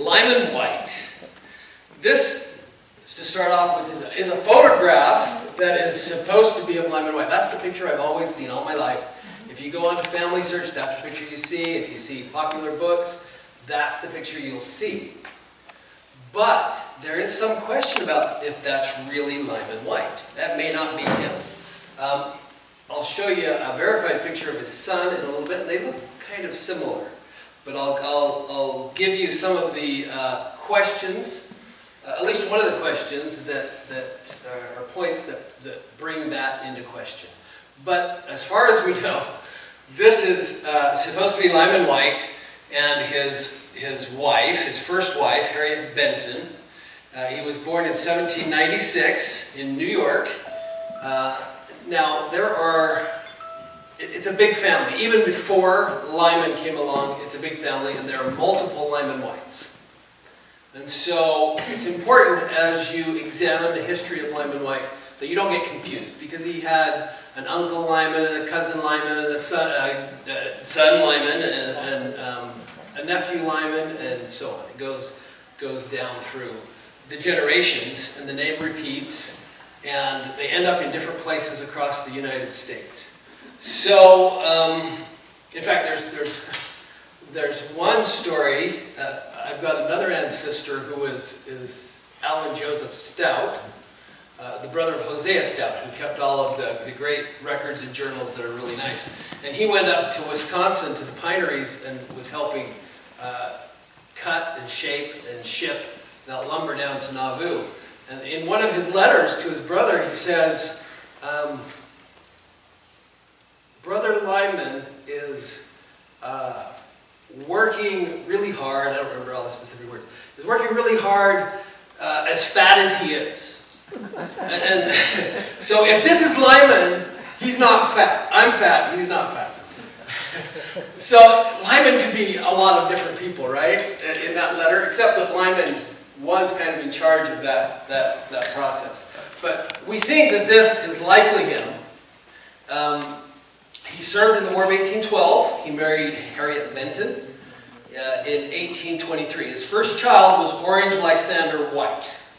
Lyman Wight. This, to start off with, is a photograph that is supposed to be of Lyman Wight. That's the picture I've always seen all my life. If you go onto Family Search, that's the picture you see. If you see popular books, that's the picture you'll see. But there is some question about if that's really Lyman Wight. That may not be him. I'll show you a verified picture of his son in a little bit. They look kind of similar. But I'll give you some of the questions, at least one of the questions that are points that bring that into question. But as far as we know, this is supposed to be Lyman Wight and his wife, his first wife, Harriet Benton. He was born in 1796 in New York. Now, it's a big family. Even before Lyman came along, it's a big family, and there are multiple Lyman Wights. And so, it's important as you examine the history of Lyman Wight that you don't get confused, because he had an uncle Lyman and a cousin Lyman and a son Lyman and a nephew Lyman, and so on. It goes down through the generations, and the name repeats. And they end up in different places across the United States. So, in fact, there's one story. I've got another ancestor who is Allen Joseph Stout, the brother of Hosea Stout, who kept all of the great records and journals that are really nice. And he went up to Wisconsin to the pineries and was helping cut and shape and ship that lumber down to Nauvoo. And in one of his letters to his brother, he says, Brother Lyman is working really hard. I don't remember all the specific words. He's working really hard, as fat as he is. And so if this is Lyman, he's not fat. I'm fat, he's not fat. So Lyman could be a lot of different people, right, in that letter, except that Lyman was kind of in charge of that process. But we think that this is likely him. He served in the War of 1812. He married Harriet Benton in 1823. His first child was Orange Lysander Wight.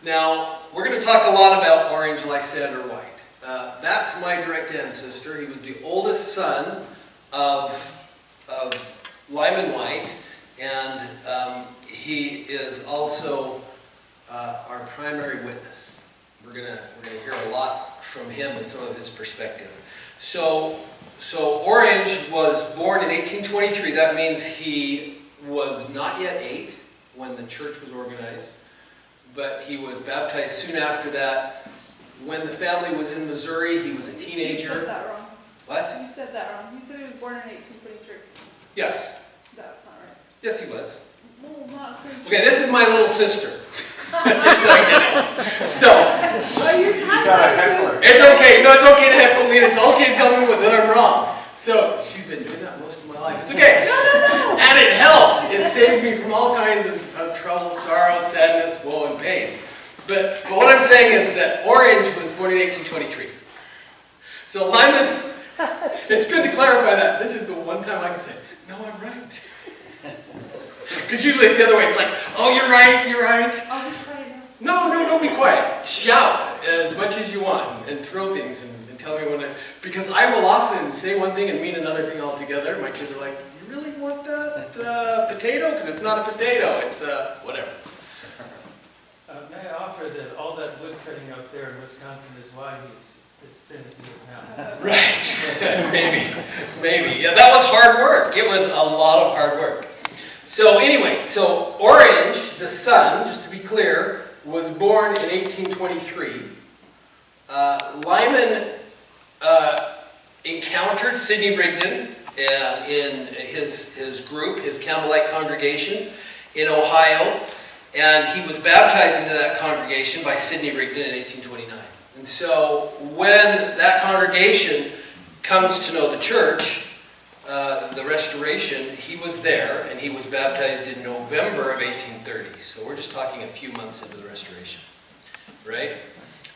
Now, we're going to talk a lot about Orange Lysander Wight. That's my direct ancestor. He was the oldest son of Lyman Wight, and he is also our primary witness. We're gonna hear a lot from him and some of his perspective. So Orange was born in 1823. That means he was not yet 8 when the church was organized, but he was baptized soon after that. When the family was in Missouri, he was a teenager. You said that wrong. What? You said that wrong. You said he was born in 1823. Yes. That's not right. Yes, he was. Well, not Okay, this is my little sister. Just so you know. So, it's okay. No, it's okay to heckle me, and it's okay to tell me that I'm wrong. So, she's been doing that most of my life. It's okay. No. And it helped. It saved me from all kinds of trouble, sorrow, sadness, woe, and pain. But what I'm saying is that Orange was born in 1823. So Lyman, it's good to clarify that. This is the one time I can say, no, I'm right. Because usually it's the other way. It's like, oh, you're right, you're right. I'll be quiet No, now. don't be quiet. Shout as much as you want and throw things and tell me when because I will often say one thing and mean another thing altogether. My kids are like, you really want that potato? Because it's not a potato, it's whatever. May I offer that all that wood cutting out there in Wisconsin is why he's as thin as he is now? Right. Maybe. Yeah, that was hard work. It was a lot of hard work. So anyway, so Orange, the son, just to be clear, was born in 1823. Lyman encountered Sidney Rigdon in his group, his Campbellite congregation in Ohio, and he was baptized into that congregation by Sidney Rigdon in 1829. And so when that congregation comes to know the church, the Restoration, he was there, and he was baptized in November of 1830. So we're just talking a few months into the Restoration, right?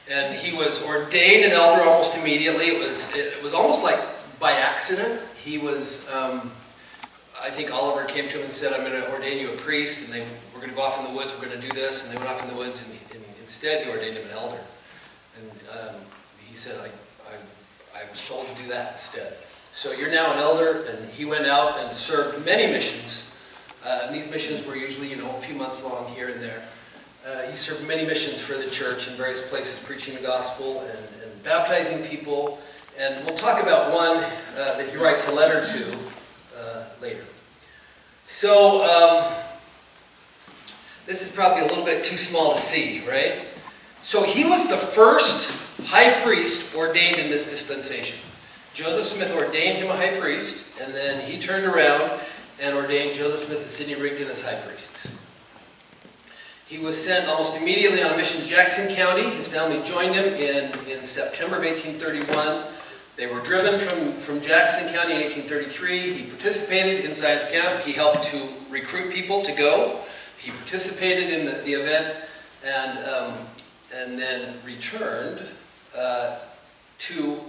And he was ordained an elder almost immediately. It was almost like by accident. He was I think Oliver came to him and said, I'm going to ordain you a priest, and we're going to go off in the woods, we're going to do this, and they went off in the woods, and instead he ordained him an elder. And he said, I was told to do that instead. So you're now an elder, and he went out and served many missions. And these missions were usually, a few months long here and there. He served many missions for the church in various places, preaching the gospel and baptizing people. And we'll talk about one that he writes a letter to later. So, this is probably a little bit too small to see, right? So he was the first high priest ordained in this dispensation. Joseph Smith ordained him a high priest, and then he turned around and ordained Joseph Smith and Sidney Rigdon as high priests. He was sent almost immediately on a mission to Jackson County. His family joined him in September of 1831. They were driven from Jackson County in 1833. He participated in science camp. He helped to recruit people to go. He participated in the event and then returned to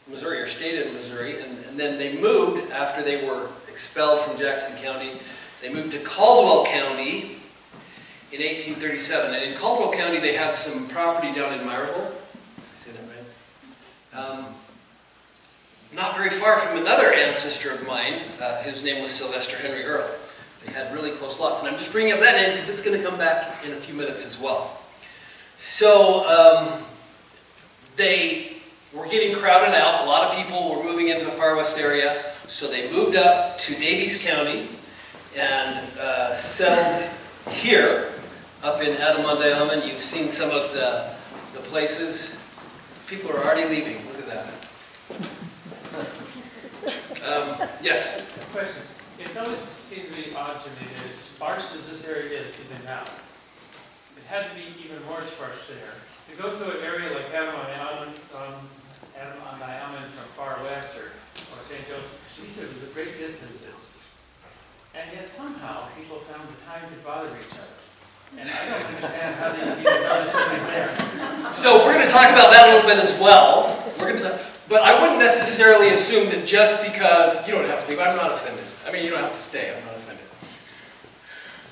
Missouri, or stayed in Missouri. And then they moved after they were expelled from Jackson County. They moved to Caldwell County in 1837. And in Caldwell County, they had some property down in Meyerville. Say that right? Not very far from another ancestor of mine, whose name was Sylvester Henry Earle. They had really close lots. And I'm just bringing up that name because it's going to come back in a few minutes as well. So they were getting crowded out. A lot of people were moving into the far west area. So they moved up to Daviess County and settled here up in Adirondack. You've seen some of the places. People are already leaving. Look at that. Yes? Question. It's always seemed to be odd to me that as sparse as this area is even now, it had to be even more sparse there. You go to an area like Adirondack from far west or St. Joseph, these are the great distances. And yet somehow people found the time to bother each other. And I don't understand how they even notice it was there. So we're going to talk about that a little bit as well. But I wouldn't necessarily assume that just because you don't have to leave, I'm not offended. I mean, you don't have to stay, I'm not offended.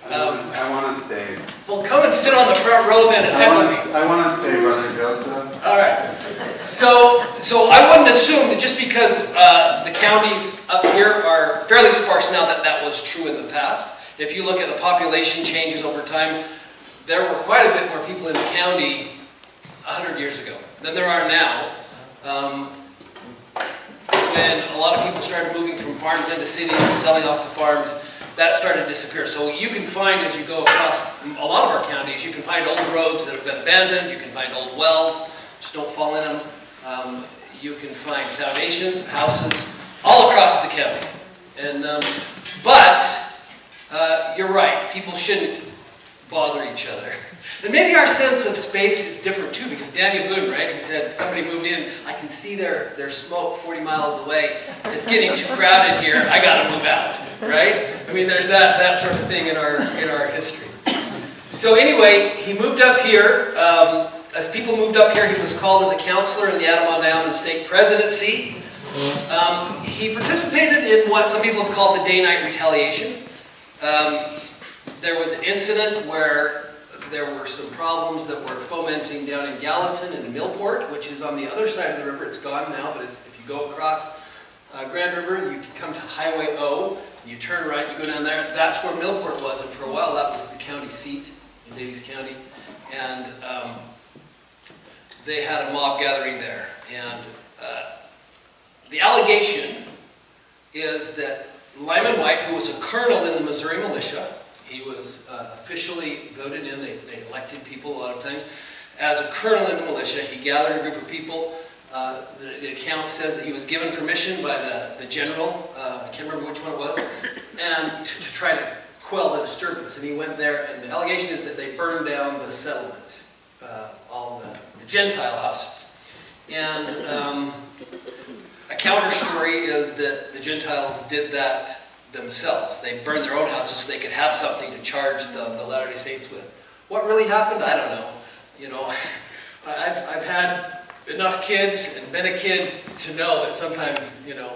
I want to stay. Well, come and sit on the front row then and heckle me. I want to stay, Brother Joseph. All right. So I wouldn't assume that just because the counties up here are fairly sparse now that was true in the past. If you look at the population changes over time, there were quite a bit more people in the county 100 years ago than there are now. When a lot of people started moving from farms into cities and selling off the farms, that started to disappear. So you can find, as you go across a lot of our counties, you can find old roads that have been abandoned, you can find old wells, just don't fall in them. You can find foundations of houses all across the county. And, you're right, people shouldn't bother each other. And maybe our sense of space is different too, because Daniel Boone, right, he said, somebody moved in, I can see their smoke 40 miles away, it's getting too crowded here, I gotta move out, right? I mean, there's that sort of thing in our history. So anyway, he moved up here. As people moved up here, he was called as a counselor in the Adirondack State Presidency. He participated in what some people have called the day-night retaliation. There was an incident where there were some problems that were fomenting down in Gallatin and Millport, which is on the other side of the river. It's gone now, but if you go across Grand River, you can come to Highway O, you turn right, you go down there. That's where Millport was, and for a while that was the county seat in Daviess County. And they had a mob gathering there. And the allegation is that Lyman Wight, who was a colonel in the Missouri militia, he was officially voted in, they elected people a lot of times. As a colonel in the militia, he gathered a group of people. The account says that he was given permission by the general, I can't remember which one it was, and to try to quell the disturbance. And he went there, and the allegation is that they burned down the settlement, all the Gentile houses. And a counter story is that the Gentiles did that themselves. They burned their own houses so they could have something to charge the Latter-day Saints with. What really happened? I don't know. You know, I've had enough kids and been a kid to know that sometimes, you know,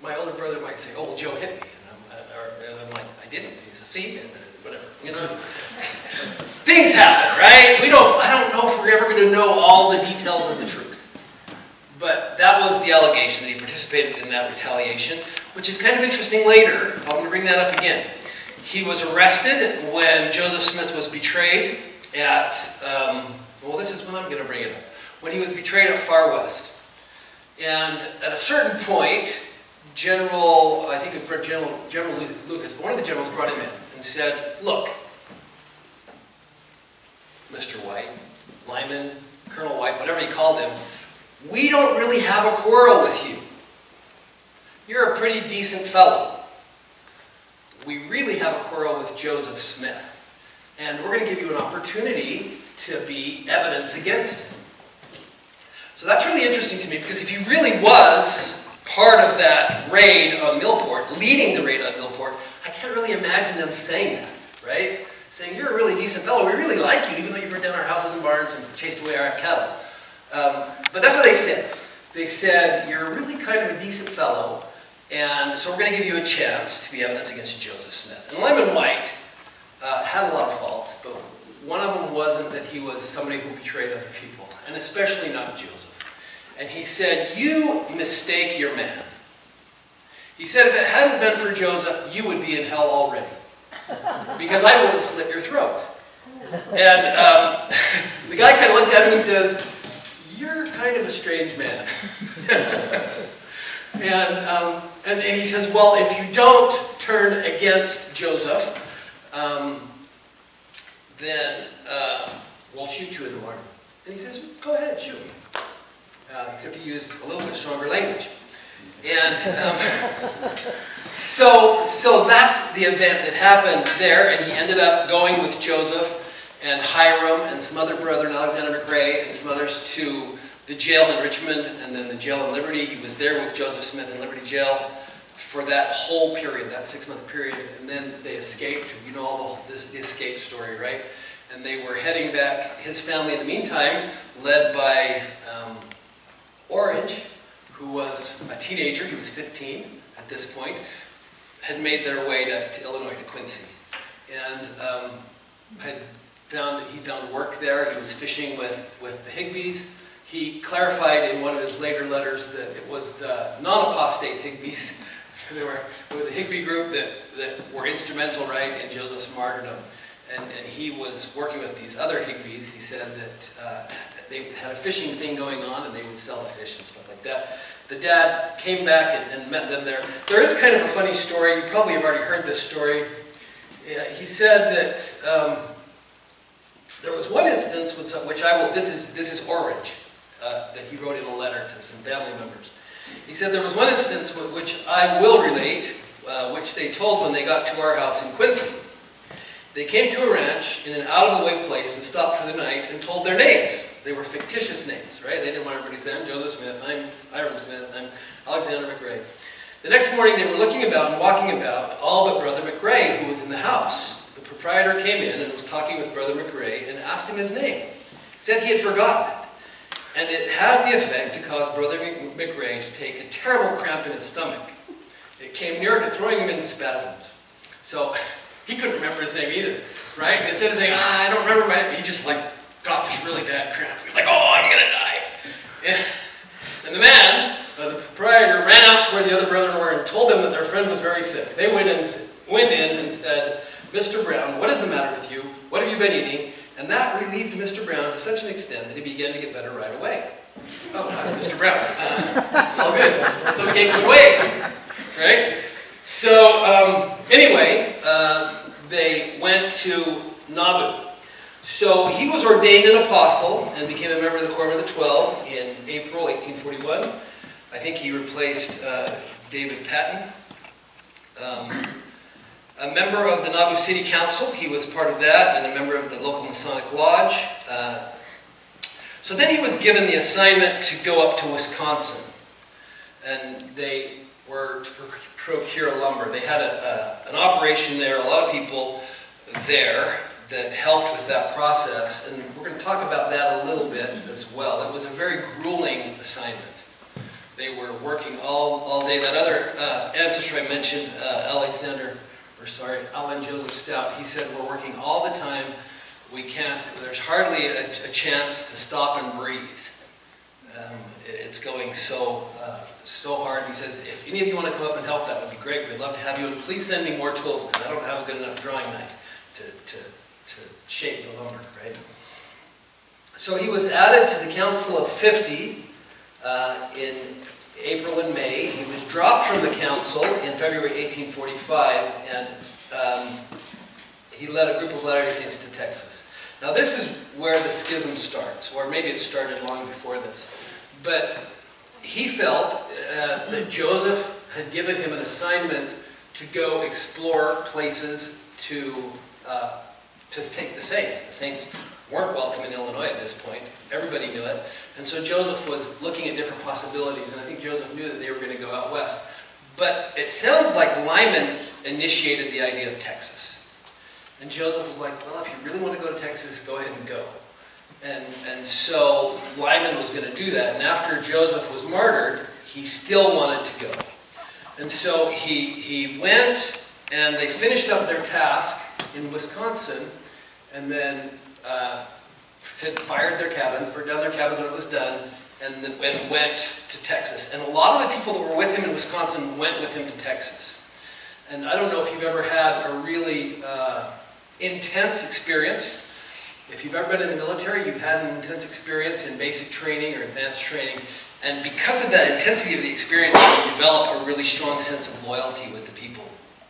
my older brother might say, "Oh, well, Joe hit me." didn't. He's a seed, and whatever, Things happen, right? I don't know if we're ever going to know all the details of the truth. But that was the allegation, that he participated in that retaliation, which is kind of interesting later. I'm going to bring that up again. He was arrested when Joseph Smith was betrayed at, this is when I'm going to bring it up. When he was betrayed at Far West. And at a certain point, General Lucas, one of the generals brought him in and said, look, Mr. Wight, Lyman, Colonel Wight, whatever he called him, we don't really have a quarrel with you. You're a pretty decent fellow. We really have a quarrel with Joseph Smith. And we're going to give you an opportunity to be evidence against him. So that's really interesting to me, because if he really was part of that raid on Millport, leading the raid on Millport, I can't really imagine them saying that, right? Saying, you're a really decent fellow, we really like you, even though you burned down our houses and barns and chased away our cattle. But that's what they said. They said, you're really kind of a decent fellow, and so we're going to give you a chance to be evidence against Joseph Smith. And Lyman Wight had a lot of faults, but one of them wasn't that he was somebody who betrayed other people, and especially not Joseph. And he said, you mistake your man. He said, if it hadn't been for Joseph, you would be in hell already, because I would have slit your throat. And the guy kind of looked at him and says, you're kind of a strange man. And he says, well, if you don't turn against Joseph, then we'll shoot you in the morning. And he says, go ahead, shoot me. Except he used a little bit stronger language. And so that's the event that happened there, and he ended up going with Joseph and Hiram and some other brethren, Alexander McRae, and some others to the jail in Richmond and then the jail in Liberty. He was there with Joseph Smith in Liberty Jail for that whole period, that 6-month period, and then they escaped. You know all the escape story, right? And they were heading back. His family, in the meantime, led by Orange, who was a teenager, he was 15 at this point, had made their way to Illinois, to Quincy. And he found work there. He was fishing with the Higbees. He clarified in one of his later letters that it was the non-apostate Higbees. It was a Higbee group that were instrumental, right, in Joseph's martyrdom. And he was working with these other Higbees. He said that they had a fishing thing going on, and they would sell the fish and stuff like that. The dad came back and met them there. There is kind of a funny story. You probably have already heard this story. He said that there was one instance which this is Orange, that he wrote in a letter to some family members. He said there was one instance which I will relate, which they told when they got to our house in Quincy. They came to a ranch in an out-of-the-way place and stopped for the night and told their names. They were fictitious names, right? They didn't want everybody to say, I'm Joseph Smith, I'm Hiram Smith, I'm Alexander McRae. The next morning they were looking about and walking about, all but Brother McRae, who was in the house. The proprietor came in and was talking with Brother McRae and asked him his name. Said he had forgotten it. And it had the effect to cause Brother McRae to take a terrible cramp in his stomach. It came near to throwing him into spasms. So he couldn't remember his name either, right? And instead of saying, I don't remember my name, he just got this really bad cramp. He's like, oh, I'm going to die. Yeah. And the man, the proprietor, ran out to where the other brethren were and told them that their friend was very sick. They went in and said, Mr. Brown, what is the matter with you? What have you been eating? And that relieved Mr. Brown to such an extent that he began to get better right away. Oh, Mr. Brown. It's all good. So we gave him away. Right? So, anyway, they went to Nauvoo. So he was ordained an apostle and became a member of the Quorum of the 12 in April 1841. I think he replaced David Patton. A member of the Nauvoo City Council, he was part of that, and a member of the local Masonic Lodge. So then he was given the assignment to go up to Wisconsin, and they were to procure lumber. They had an operation there, a lot of people there that helped with that process, and we're going to talk about that a little bit as well. It was a very grueling assignment. They were working all day. That other ancestor I mentioned, Alexander Alan Joseph Stout, he said, we're working all the time. There's hardly a chance to stop and breathe. It's going so hard. He says, if any of you want to come up and help, that would be great. We'd love to have you. And please send me more tools, because I don't have a good enough drawing knife to shape the lumber, right? So he was added to the Council of 50 in April and May. He was dropped from the council in February 1845, and he led a group of Latter-day Saints to Texas. Now this is where the schism starts, or maybe it started long before this. But he felt that Joseph had given him an assignment to go explore places to take the Saints. The Saints weren't welcome in Illinois at this point. Everybody knew it. And so Joseph was looking at different possibilities, and I think Joseph knew that they were going to go out west. But it sounds like Lyman initiated the idea of Texas. And Joseph was like, well, if you really want to go to Texas, go ahead and go. And so Lyman was going to do that. And after Joseph was martyred, he still wanted to go. And so he went, and they finished up their task in Wisconsin, and then fired their cabins, burned down their cabins when it was done, and then went to Texas. And a lot of the people that were with him in Wisconsin went with him to Texas. And I don't know if you've ever had a really intense experience. If you've ever been in the military, you've had an intense experience in basic training or advanced training. And because of that intensity of the experience, you develop a really strong sense of loyalty with the people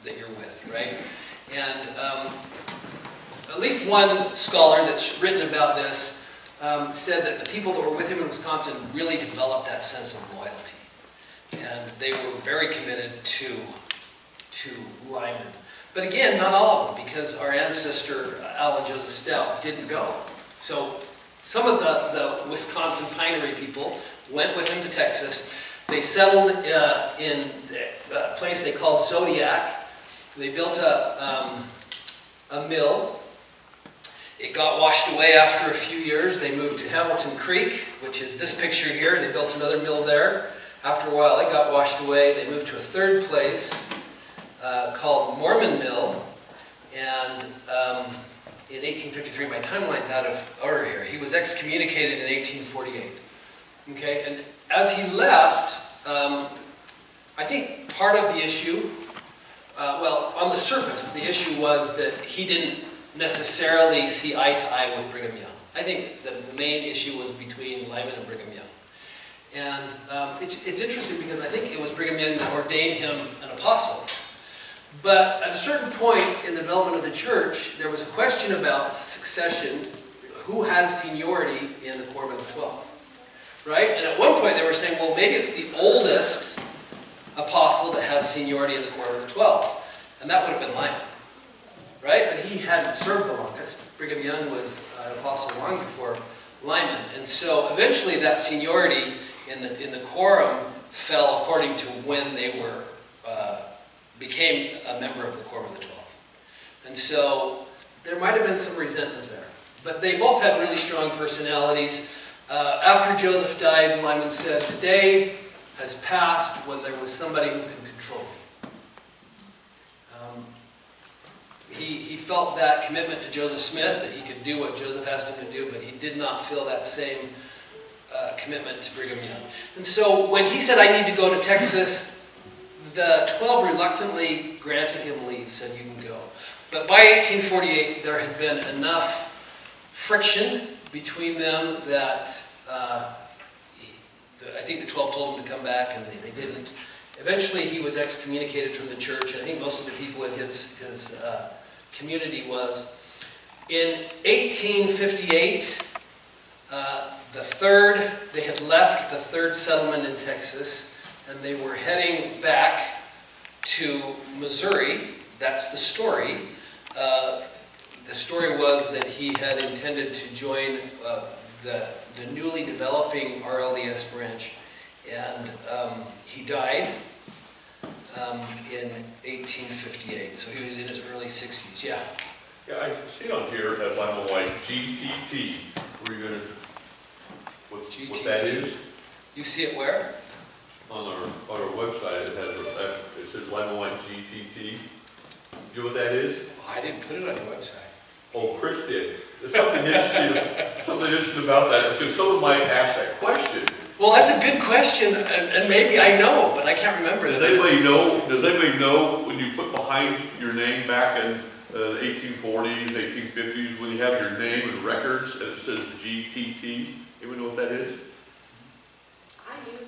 that you're with, right? And at least one scholar that's written about this said that the people that were with him in Wisconsin really developed that sense of loyalty. And they were very committed to Lyman. But again, not all of them, because our ancestor, Alan Joseph Stout, didn't go. So some of the Wisconsin pinery people went with him to Texas. They settled in a place they called Zodiac. They built a mill. It got washed away after a few years. They moved to Hamilton Creek, which is this picture here. They built another mill there. After a while, it got washed away. They moved to a third place called Mormon Mill. And in 1853, my timeline's out of order here, he was excommunicated in 1848. Okay, and as he left, I think part of the issue, well, on the surface, the issue was that he didn't necessarily see eye to eye with Brigham Young. I think that the main issue was between Lyman and Brigham Young. And it's interesting because I think it was Brigham Young that ordained him an apostle. But at a certain point in the development of the church, there was a question about succession. Who has seniority in the Quorum of the 12? Right? And at one point they were saying, well, maybe it's the oldest apostle that has seniority in the Quorum of the 12. And that would have been Lyman. Right? But he hadn't served the longest. Brigham Young was an apostle long before Lyman. And so eventually that seniority in the quorum fell according to when they were became a member of the Quorum of the 12. And so there might have been some resentment there. But they both had really strong personalities. After Joseph died, Lyman said, the day has passed when there was somebody who can control me. He felt that commitment to Joseph Smith, that he could do what Joseph asked him to do, but he did not feel that same commitment to Brigham Young. And so when he said, I need to go to Texas, the 12 reluctantly granted him leave, said you can go. But by 1848, there had been enough friction between them that I think the 12 told him to come back, and they didn't. Eventually, he was excommunicated from the church. I think most of the people in his community was. In 1858, they had left the third settlement in Texas, and they were heading back to Missouri. That's the story. The story was that he had intended to join the newly developing RLDS branch, and he died in 1858, so he was in his early 60s. Yeah? Yeah, I see on here that Lyman Wight, GTT. Were you going to, what that is? You see it where? On our website, it says Lyman Wight GTT. You know what that is? I didn't put it on your website. Oh, Chris did. There's something interesting about that, because someone might ask that question. Well, that's a good question, and maybe I know, but I can't remember. Does anybody know when you put behind your name back in the 1840s, 1850s, when you have your name and records and it says GTT? Anyone know what that is? I do,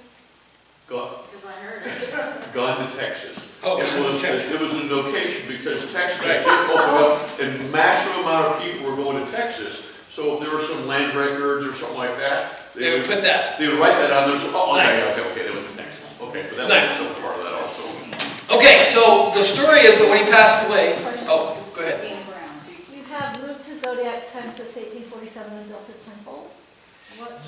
Gone, because I heard it. gone to Texas. Oh, It gone to was, Texas. it was a location because Texas had just opened up and massive amount of people were going to Texas. So if there were some land records or something like that, They would put that. they would write that on there. So, oh, Nice. okay, they went to Texas. Okay, but that Nice. was still part of that also. Okay, so the story is that when he passed away, oh, go ahead. You have moved to Zodiac, Texas, 1847, and built a temple.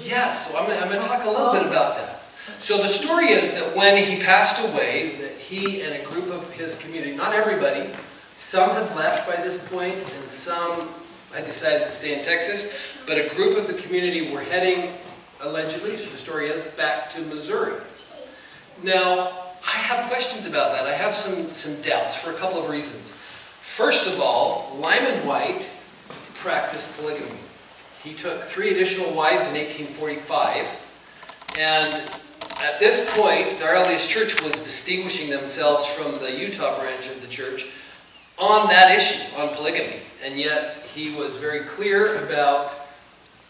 Yes, so I'm gonna talk a little bit about that. So the story is that when he passed away, that he and a group of his community, not everybody, some had left by this point and some had decided to stay in Texas, but a group of the community were heading, allegedly, so the story is, back to Missouri. Now, I have questions about that. I have some doubts for a couple of reasons. First of all, Lyman Wight practiced polygamy. He took 3 additional wives in 1845, and at this point, the RLDS Church was distinguishing themselves from the Utah branch of the church on that issue, on polygamy. And yet, he was very clear about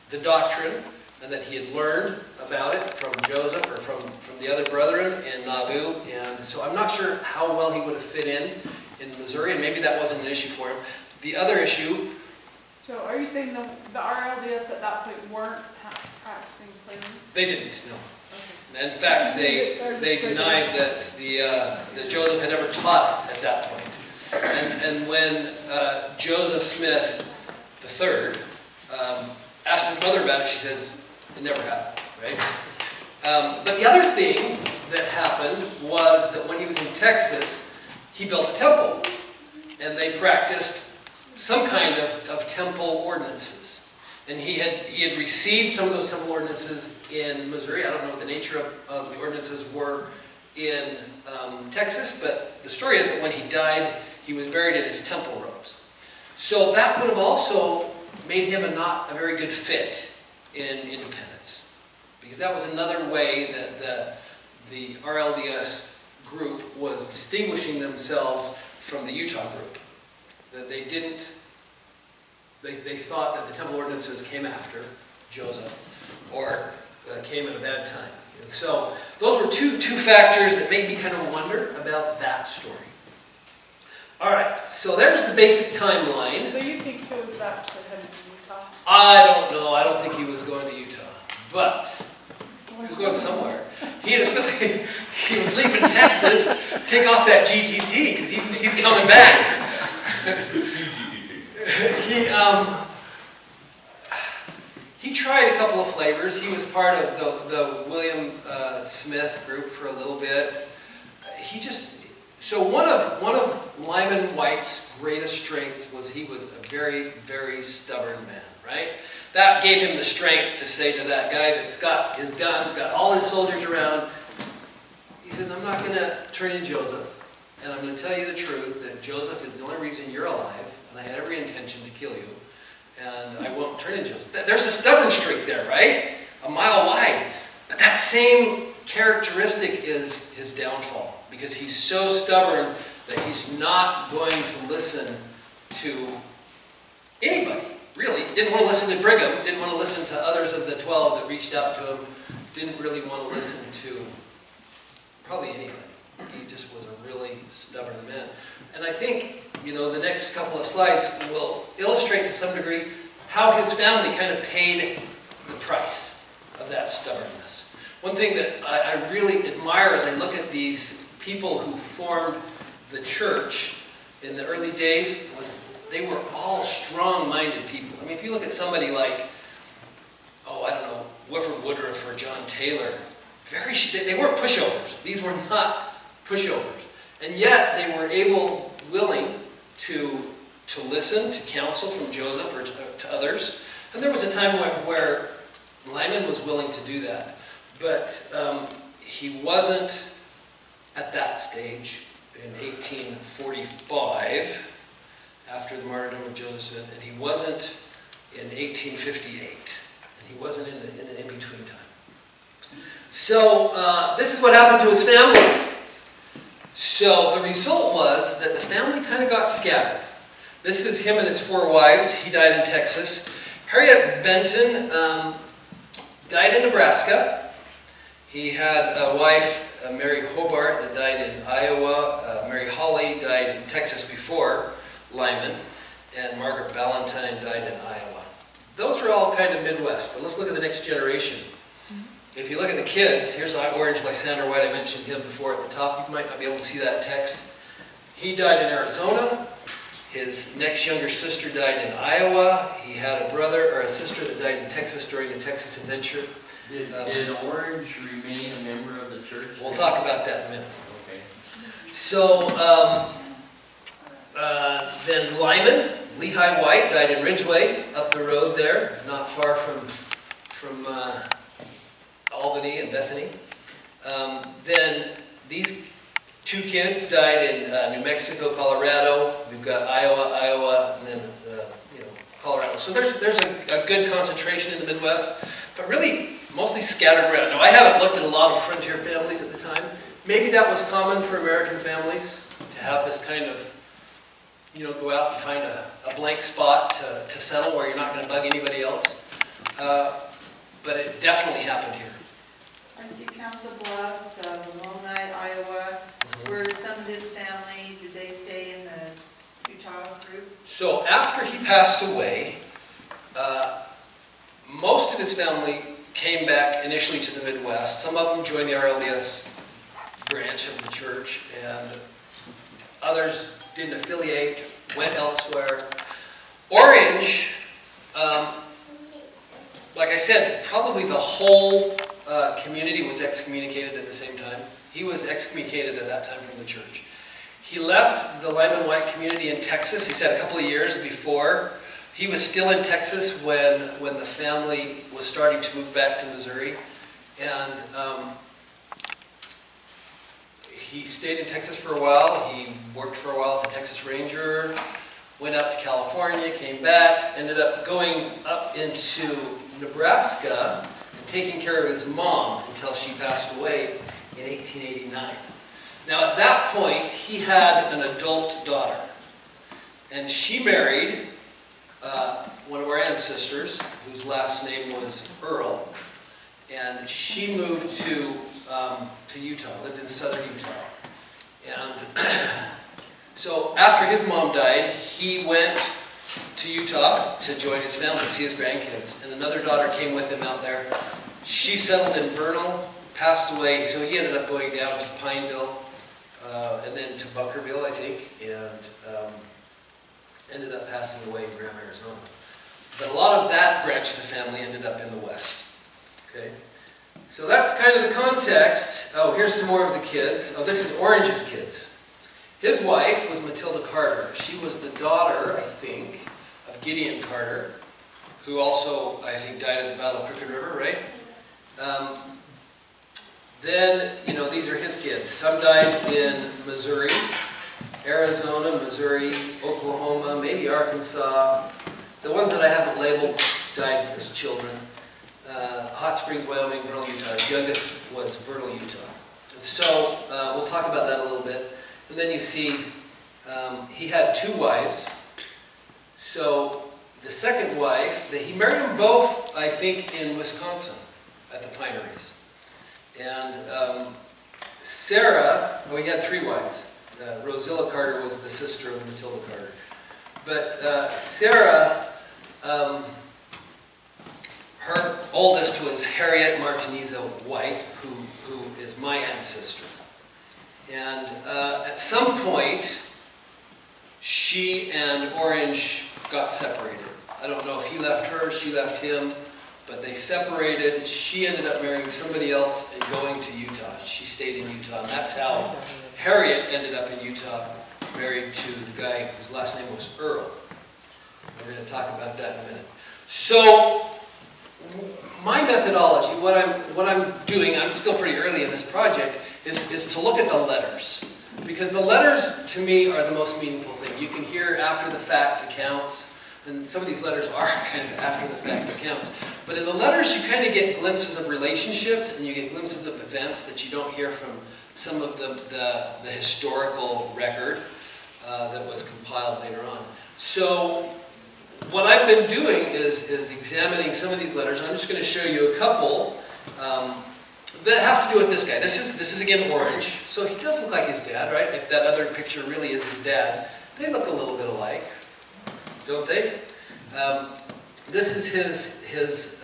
the doctrine and that he had learned about it from Joseph or from the other brethren in Nauvoo. And so I'm not sure how well he would have fit in Missouri, and maybe that wasn't an issue for him. The other issue... So are you saying the RLDS at that point weren't practicing polygamy? They didn't, no. Okay. In fact, they denied that Joseph had ever taught it at that point. And when Joseph Smith III asked his mother about it, she says, it never happened, right? But the other thing that happened was that when he was in Texas, he built a temple. And they practiced some kind of temple ordinances. And he had received some of those temple ordinances in Missouri. I don't know what the nature of the ordinances were in Texas, but the story is that when he died, he was buried in his temple robes. So that would have also made him not a very good fit in independence. Because that was another way that the RLDS group was distinguishing themselves from the Utah group. That they didn't, they thought that the temple ordinances came after Joseph, or came at a bad time. And so those were two factors that made me kind of wonder about that story. All right, so there's the basic timeline. So you think he was actually headed to Utah? I don't know. I don't think he was going to Utah, but he was going somewhere. He had he was leaving Texas, take off that GTT because he's coming back. He tried a couple of flavors. He was part of the William Smith group for a little bit. So one of Lyman Wight's greatest strengths was he was a very, very stubborn man, right? That gave him the strength to say to that guy that's got his guns, got all his soldiers around, he says, I'm not going to turn in Joseph, and I'm going to tell you the truth, that Joseph is the only reason you're alive, and I had every intention to kill you, and I won't turn in Joseph. There's a stubborn streak there, right? A mile wide. But that same characteristic is his downfall, because he's so stubborn that he's not going to listen to anybody, really. Didn't want to listen to Brigham, didn't want to listen to others of the 12 that reached out to him, didn't really want to listen to probably anybody. He just was a really stubborn man. And I think, the next couple of slides will illustrate to some degree how his family kind of paid the price of that stubbornness. One thing that I really admire as I look at these people who formed the church in the early days was they were all strong-minded people. I mean, if you look at somebody like, Wilford Woodruff or John Taylor, they weren't pushovers. These were not pushovers. And yet they were willing to listen to counsel from Joseph or to others. And there was a time where Lyman was willing to do that. But he wasn't at that stage in 1845. after the martyrdom of Joseph Smith, and he wasn't in 1858. And he wasn't in the in-between time. So this is what happened to his family. So the result was that the family kind of got scattered. This is him and his 4 wives. He died in Texas. Harriet Benton died in Nebraska. He had a wife, Mary Hobart, that died in Iowa. Mary Hawley died in Texas before Lyman. And Margaret Ballantyne died in Iowa. Those are all kind of Midwest. But let's look at the next generation. If you look at the kids, here's Orange Lysander Wight. I mentioned him before at the top. You might not be able to see that text. He died in Arizona. His next younger sister died in Iowa. He had a brother or a sister that died in Texas during the Texas Adventure. Did Orange remain a member of the church? We'll talk about that in a minute. Okay. So, then Lyman, Lehigh Wight, died in Ridgeway, up the road there, not far from Albany and Bethany. Then these 2 kids died in New Mexico, Colorado. We've got Iowa, and then Colorado. So there's a good concentration in the Midwest, but really mostly scattered around. Now I haven't looked at a lot of frontier families at the time. Maybe that was common for American families to have this kind of, go out and find a blank spot to settle where you're not going to bug anybody else. But it definitely happened here. I see Council Bluffs, Maloney, Iowa. Were some of his family, did they stay in the Utah group? So after he passed away, most of his family came back initially to the Midwest. Some of them joined the RLDS branch of the church, and others didn't affiliate, went elsewhere. Orange, like I said, probably the whole community was excommunicated at the same time. He was excommunicated at that time from the church. He left the Lyman Wight community in Texas. He said a couple of years before. He was still in Texas when the family was starting to move back to Missouri. And he stayed in Texas for a while. He worked for a while as a Texas Ranger, went out to California, came back, ended up going up into Nebraska and taking care of his mom until she passed away in 1889. Now at that point, he had an adult daughter. And she married one of our ancestors, whose last name was Earl. And she moved to Utah, lived in southern Utah. And so after his mom died, he went to Utah to join his family, see his grandkids. And another daughter came with him out there. She settled in Vernal, passed away, so he ended up going down to Pineville, and then to Bunkerville, I think, and ended up passing away in Graham, Arizona. But a lot of that branch of the family ended up in the West. Okay, so that's kind of the context. Oh, here's some more of the kids. Oh, this is Orange's kids. His wife was Matilda Carter. She was the daughter, I think, of Gideon Carter, who also, I think, died at the Battle of Crooked River, right? Then, these are his kids. Some died in Missouri, Arizona, Missouri, Oklahoma, maybe Arkansas. The ones that I haven't labeled died as children. Hot Springs, Wyoming, Vernal, Utah. His youngest was Vernal, Utah. So we'll talk about that a little bit. And then you see he had 2 wives. So the second wife, he married them both, I think, in Wisconsin at the Pineries. And Sarah, he had 3 wives. Rosilla Carter was the sister of Matilda Carter. But Sarah, her oldest was Harriet Martineza Wight, who is my ancestor. And at some point, she and Orange got separated. I don't know if he left her, she left him, but they separated. She ended up marrying somebody else and going to Utah. She stayed in Utah, and that's how Harriet ended up in Utah, married to the guy whose last name was Earl. We're going to talk about that in a minute. So, my methodology, what I'm doing, I'm still pretty early in this project, is to look at the letters. Because the letters, to me, are the most meaningful thing. You can hear after the fact accounts, and some of these letters are kind of after the fact accounts. But in the letters, you kind of get glimpses of relationships, and you get glimpses of events that you don't hear from some of the historical record that was compiled later on. So what I've been doing is examining some of these letters. I'm just going to show you a couple that have to do with this guy. This is again Orange. So he does look like his dad, right? If that other picture really is his dad, they look a little bit alike, don't they? This is his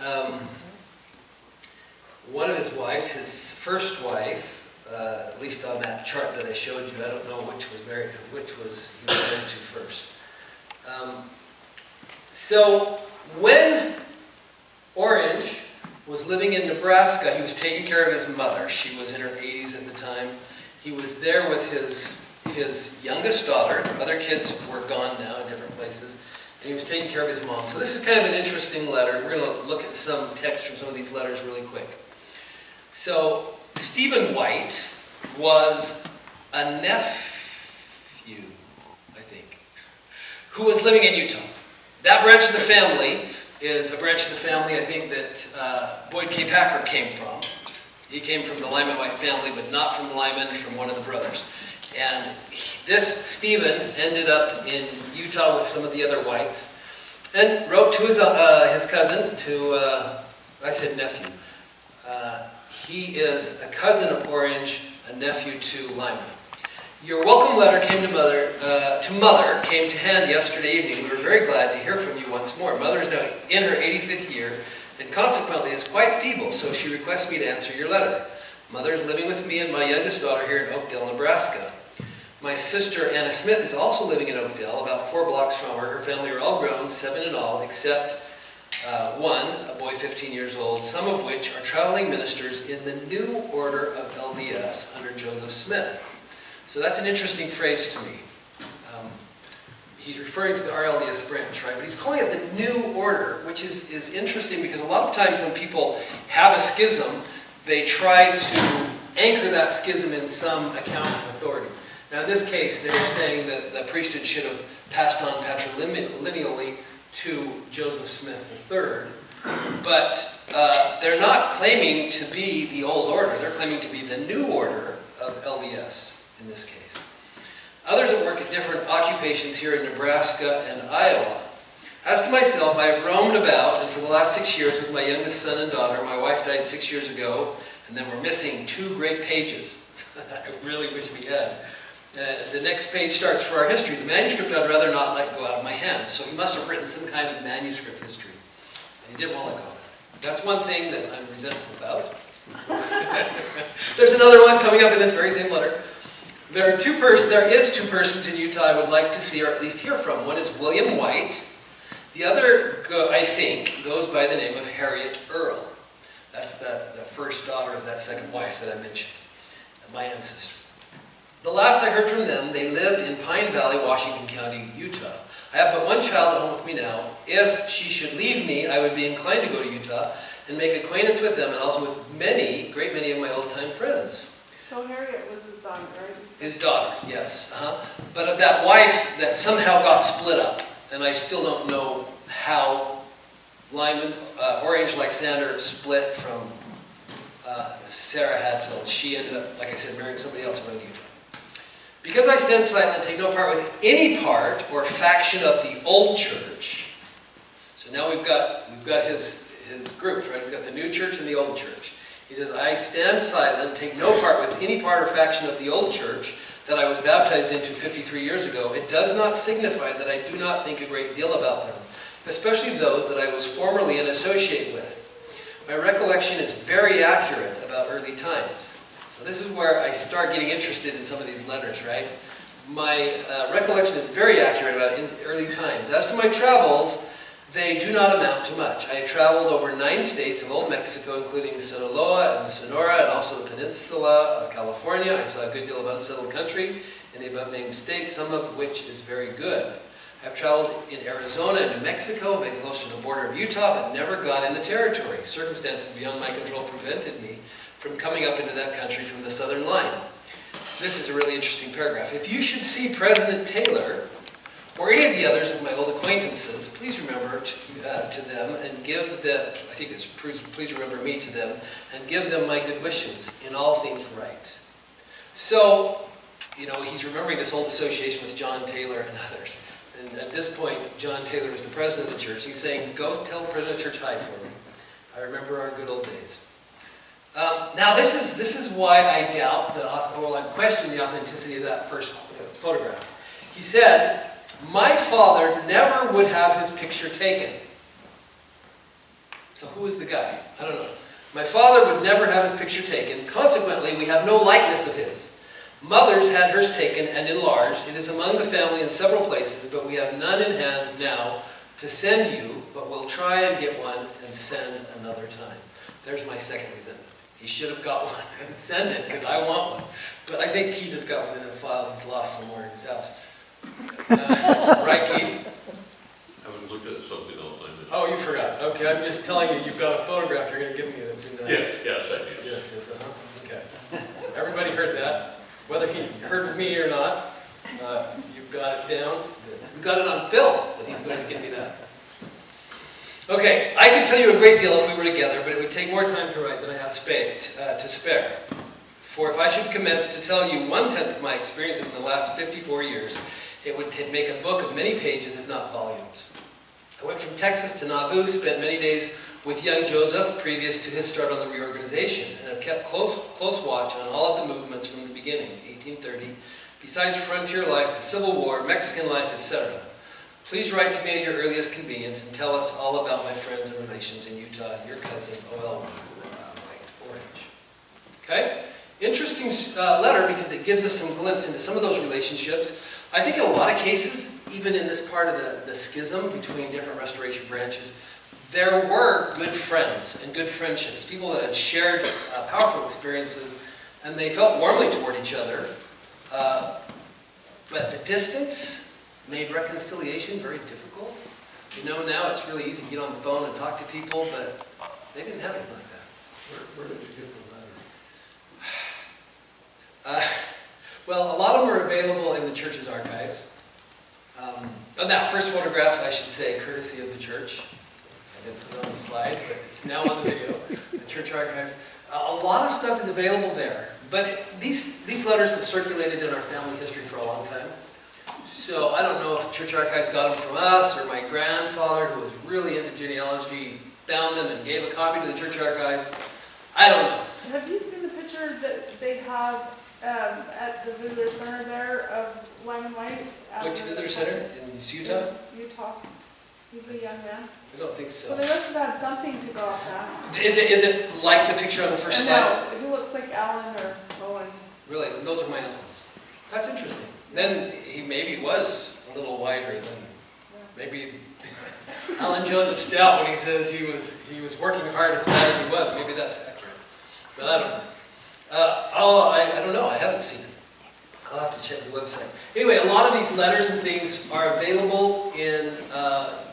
one of his wives, his first wife. At least on that chart that I showed you, I don't know which was he was married to first. So when Orange was living in Nebraska, he was taking care of his mother. She was in her 80s at the time. He was there with his youngest daughter. The other kids were gone now in different places. And he was taking care of his mom. So this is kind of an interesting letter. We're going to look at some text from some of these letters really quick. So Stephen Wight was a nephew, I think, who was living in Utah. That branch of the family is a branch of the family, I think, that Boyd K. Packer came from. He came from the Lyman Wight family, but not from Lyman, from one of the brothers. And this Stephen ended up in Utah with some of the other Whites and wrote to his cousin, I said nephew. He is a cousin of Orange, a nephew to Lyman. Your welcome letter came to Mother came to hand yesterday evening. We were very glad to hear from you once more. Mother is now in her 85th year and consequently is quite feeble, so she requests me to answer your letter. Mother is living with me and my youngest daughter here in Oakdale, Nebraska. My sister Anna Smith is also living in Oakdale, about 4 blocks from her. Her family are all grown, 7 in all, except one, a boy 15 years old, some of which are traveling ministers in the new order of LDS under Joseph Smith. So that's an interesting phrase to me. He's referring to the RLDS branch, right? But he's calling it the new order, which is interesting because a lot of times when people have a schism, they try to anchor that schism in some account of authority. Now in this case, they're saying that the priesthood should have passed on patrilineally to Joseph Smith III, but they're not claiming to be the old order. They're claiming to be the new order of LDS in this case. Others that work at different occupations here in Nebraska and Iowa. As to myself, I have roamed about, and for the last 6 years with my youngest son and daughter. My wife died 6 years ago, and then we're missing 2 great pages. I really wish we had. The next page starts for our history. The manuscript I'd rather not let go out of my hands. So he must have written some kind of manuscript history. And he didn't want to let go of it. That's one thing that I'm resentful about. There's another one coming up in this very same letter. There is 2 persons in Utah I would like to see or at least hear from. One is William Wight. The other, I think, goes by the name of Harriet Earl. That's the first daughter of that second wife that I mentioned, my ancestor. The last I heard from them, they lived in Pine Valley, Washington County, Utah. I have but one child at home with me now. If she should leave me, I would be inclined to go to Utah and make acquaintance with them and also with great many of my old-time friends. So Harriet was his daughter, right? His daughter, yes. But of that wife that somehow got split up, and I still don't know how Lyman, Orange Lysander split from Sarah Hadfield. She ended up, like I said, marrying somebody else around Utah. Because I stand silent and take no part with any part or faction of the old church. So now we've got his groups, right? He's got the new church and the old church. He says, I stand silent, take no part with any part or faction of the old church that I was baptized into 53 years ago. It does not signify that I do not think a great deal about them, especially those that I was formerly an associate with. My recollection is very accurate about early times. So this is where I start getting interested in some of these letters, right? My recollection is very accurate about early times. As to my travels, they do not amount to much. I have traveled over 9 states of Old Mexico, including Sinaloa and Sonora, and also the peninsula of California. I saw a good deal of unsettled country in the above-named states, some of which is very good. I have traveled in Arizona and New Mexico, been close to the border of Utah, but never got in the territory. Circumstances beyond my control prevented me from coming up into that country from the southern line. This is a really interesting paragraph. If you should see President Taylor, or any of the others of my old acquaintances, please remember to them and give them, I think it's please remember me to them, and give them my good wishes in all things right. So, you know, he's remembering this old association with John Taylor and others. And at this point, John Taylor is the president of the church. He's saying, go tell the president of the church hi for me. I remember our good old days. Now, this is why I doubt, I question the authenticity of that first photograph. He said, my father never would have his picture taken. So who is the guy? I don't know. My father would never have his picture taken. Consequently, we have no likeness of his. Mother's had hers taken and enlarged. It is among the family in several places, but we have none in hand now to send you, but we'll try and get one and send another time. There's my second resentment. He should have got one and send it, because I want one. But I think Keith has got one in a file he's lost somewhere in his house. Right, Keith? I was looking at something else. Oh, you forgot. Okay, I'm just telling you, you've got a photograph you're going to give me that's in the... Yes, I did. Yes, okay. Everybody heard that. Whether he heard me or not, you've got it down. We've got it on film that he's going to give me that. Okay, I could tell you a great deal if we were together, but it would take more time to write than I have to spare. For if I should commence to tell you 1/10 of my experiences in the last 54 years, it would make a book of many pages, if not volumes. I went from Texas to Nauvoo, spent many days with young Joseph previous to his start on the reorganization, and have kept close watch on all of the movements from the beginning, 1830, besides frontier life, the Civil War, Mexican life, etc. Please write to me at your earliest convenience and tell us all about my friends and relations in Utah, your cousin, O.L. Wight, Orange. Okay? Interesting letter because it gives us some glimpse into some of those relationships. I think in a lot of cases, even in this part of the schism between different restoration branches, there were good friends and good friendships, people that had shared powerful experiences, and they felt warmly toward each other. But the distance made reconciliation very difficult. You know, now it's really easy to get on the phone and talk to people, but they didn't have anything like that. Where did you get the letter? Well, a lot of them are available in the church's archives. On that first photograph, I should say, courtesy of the church. I didn't put it on the slide, but it's now on the video, the church archives. A lot of stuff is available there, but these letters have circulated in our family history for a long time. So I don't know if the church archives got them from us or my grandfather, who was really into genealogy, found them and gave a copy to the church archives. I don't know. Have you seen the picture that they have at the visitor center there of Lyman Wight? Which visitor center? In Utah? It's Utah. He's a young man. I don't think So so. they must have had something to go off that. Is it like the picture on the first slide? No, he looks like Alan or Owen. Really? Those are my uncles. That's interesting. Then he maybe was a little wider than maybe Alan Joseph Stout when he says he was working hard as bad as he was. Maybe that's accurate. But I don't know. I don't know. I haven't seen it. I'll have to check the website. Anyway, a lot of these letters and things are available in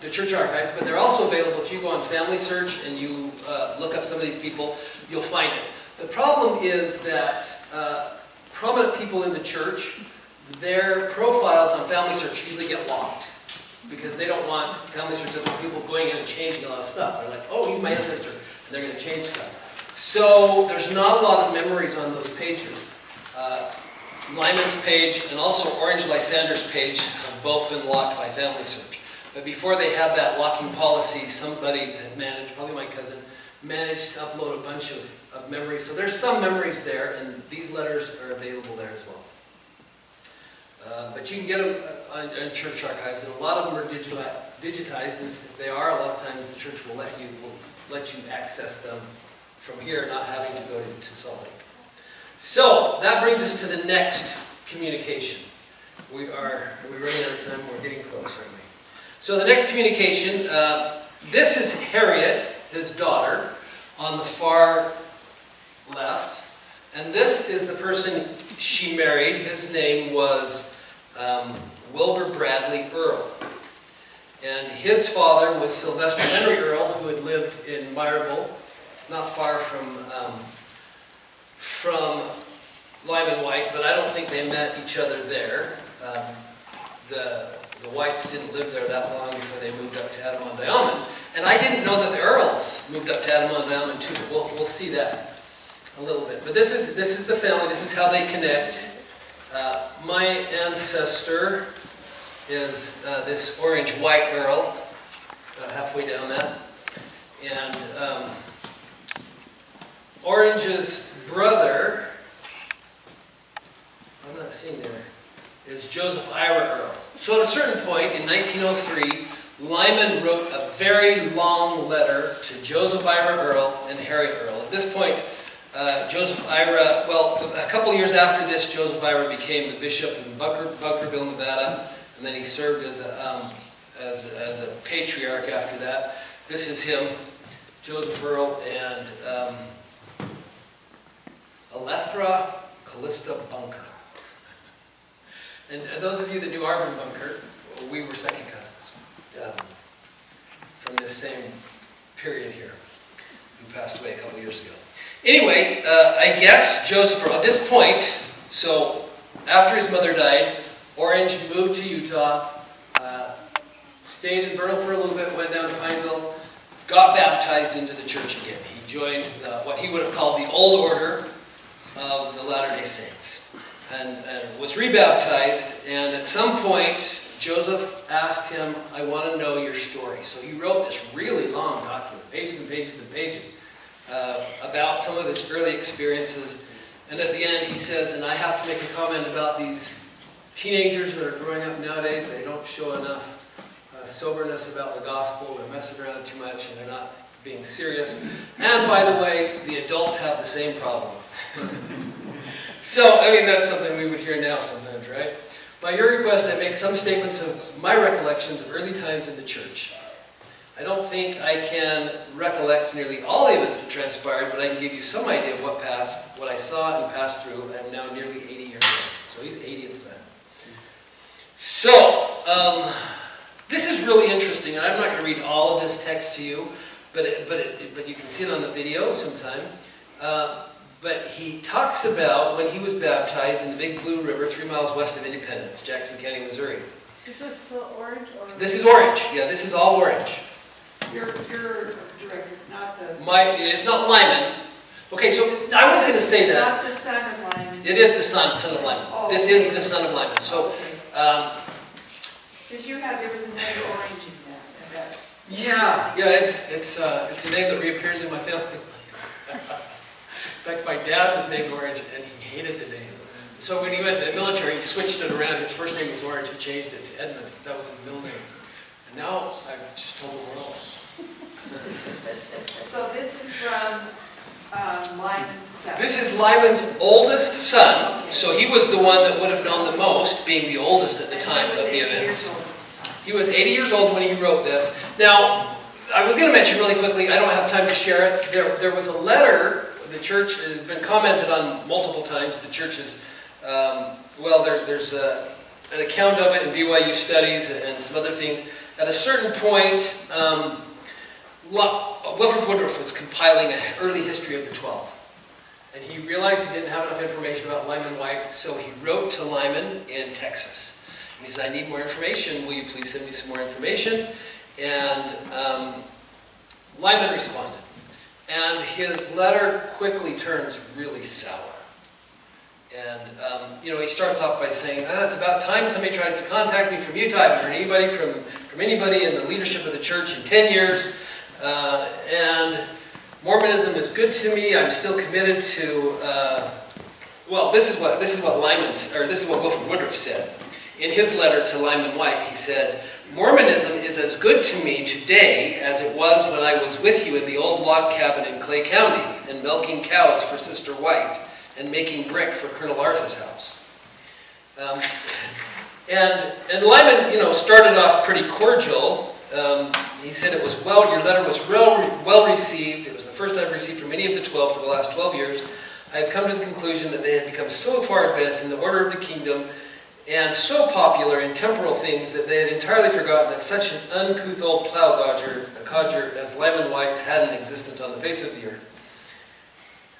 the church archive, but they're also available if you go on Family Search and you look up some of these people, you'll find it. The problem is that prominent people in the church, their profiles on Family Search usually get locked because they don't want Family Search to have people going in and changing a lot of stuff. They're like, oh, he's my ancestor, and they're going to change stuff. So there's not a lot of memories on those pages. Lyman's page and also Orange Lysander's page have both been locked by Family Search. But before they had that locking policy, somebody had managed, probably my cousin, managed to upload a bunch of memories. So there's some memories there, and these letters are available there as well. But you can get them on church archives, and a lot of them are digitized. And if they are, a lot of times the church will let you access them from here, not having to go to Salt Lake. So that brings us to the next communication. Are we running out of time? We're getting close, aren't we? So the next communication, this is Harriet, his daughter, on the far left. And this is the person she married. His name was Wilbur Bradley Earl. And his father was Sylvester Henry Earl, who had lived in Meyerville, not far from Lyman Wight, but I don't think they met each other there. The Wights didn't live there that long before they moved up to Adamont-Diamond. And I didn't know that the Earls moved up to Adamont-Diamond too. We'll see that a little bit. But this is the family. This is how they connect. My ancestor is this orange white Earl, halfway down that. And Orange's brother, I'm not seeing there, is Joseph Ira Earl. So at a certain point in 1903, Lyman wrote a very long letter to Joseph Ira Earl and Harriet Earl. At this point, Joseph Ira, well, a couple years after this, Joseph Ira became the bishop in Bunkerville, Nevada, and then he served as a patriarch after that. This is him, Joseph Earl, and Alethra Callista Bunker. And those of you that knew Arvin Bunker, we were second cousins from this same period here, who passed away a couple years ago. Anyway, I guess Joseph Earl, at this point, so after his mother died, Orange moved to Utah, stayed in Vernal for a little bit, went down to Pineville, got baptized into the church again. He joined what he would have called the Old Order of the Latter-day Saints, and was rebaptized. And at some point, Joseph asked him, "I want to know your story." So he wrote this really long document, pages and pages and pages, about some of his early experiences. And at the end, he says, "And I have to make a comment about these teenagers that are growing up nowadays. They don't show enough soberness about the gospel. They're messing around too much, and they're not being serious. And by the way, the adults have the same problem." So, I mean, that's something we would hear now sometimes, right? By your request, I make some statements of my recollections of early times in the church. I don't think I can recollect nearly all the events that transpired, but I can give you some idea of what I saw and passed through. I'm now nearly 80 years old, so he's 80 at the time. So, this is really interesting, and I'm not going to read all of this text to you, but you can see it on the video sometime. But he talks about when he was baptized in the Big Blue River, 3 miles west of Independence, Jackson County, Missouri. Is this the orange or? This is orange. Yeah, this is all orange. Your director, not the. It's not Lyman. Okay, so I was going to say that. Not the son of Lyman. It is the son of Lyman. Oh, this okay. is the son of Lyman. So, because there was another orange in that. yeah, it's a name that reappears in my family. In fact, my dad was named Orange, and he hated the name. So when he went in the military, he switched it around. His first name was Orange. He changed it to Edmund. That was his middle name. And now I've just told the world. So this is from Lyman's son. This is Lyman's oldest son. So he was the one that would have known the most, being the oldest at the time of the events. He was 80 years old when he wrote this. Now, I was going to mention really quickly, I don't have time to share it. There was a letter. The church has been commented on multiple times. The church is, there's an account of it in BYU studies and some other things. At a certain point, Wilford Woodruff was compiling an early history of the 12. And he realized he didn't have enough information about Lyman Wight, so he wrote to Lyman in Texas. And he said, "I need more information. Will you please send me some more information?" And Lyman responded. And his letter quickly turns really sour. And, he starts off by saying, "It's about time somebody tries to contact me from Utah. I haven't heard anybody from anybody in the leadership of the church in 10 years. And Mormonism is good to me. I'm still committed to," this is what Wilford Woodruff said. In his letter to Lyman Wight, he said, "Mormonism is as good to me today as it was when I was with you in the old log cabin in Clay County and milking cows for Sister Wight and making brick for Colonel Arthur's house." And Lyman, started off pretty cordial. He said your letter was well received. It was the first I've received from any of the 12 for the last 12 years. I have come to the conclusion that they had become so far advanced in the order of the kingdom and so popular in temporal things that they had entirely forgotten that such an uncouth old codger as Lyman Wight had an existence on the face of the earth.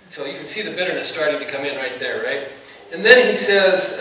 So you can see the bitterness starting to come in right there, right? And then he says,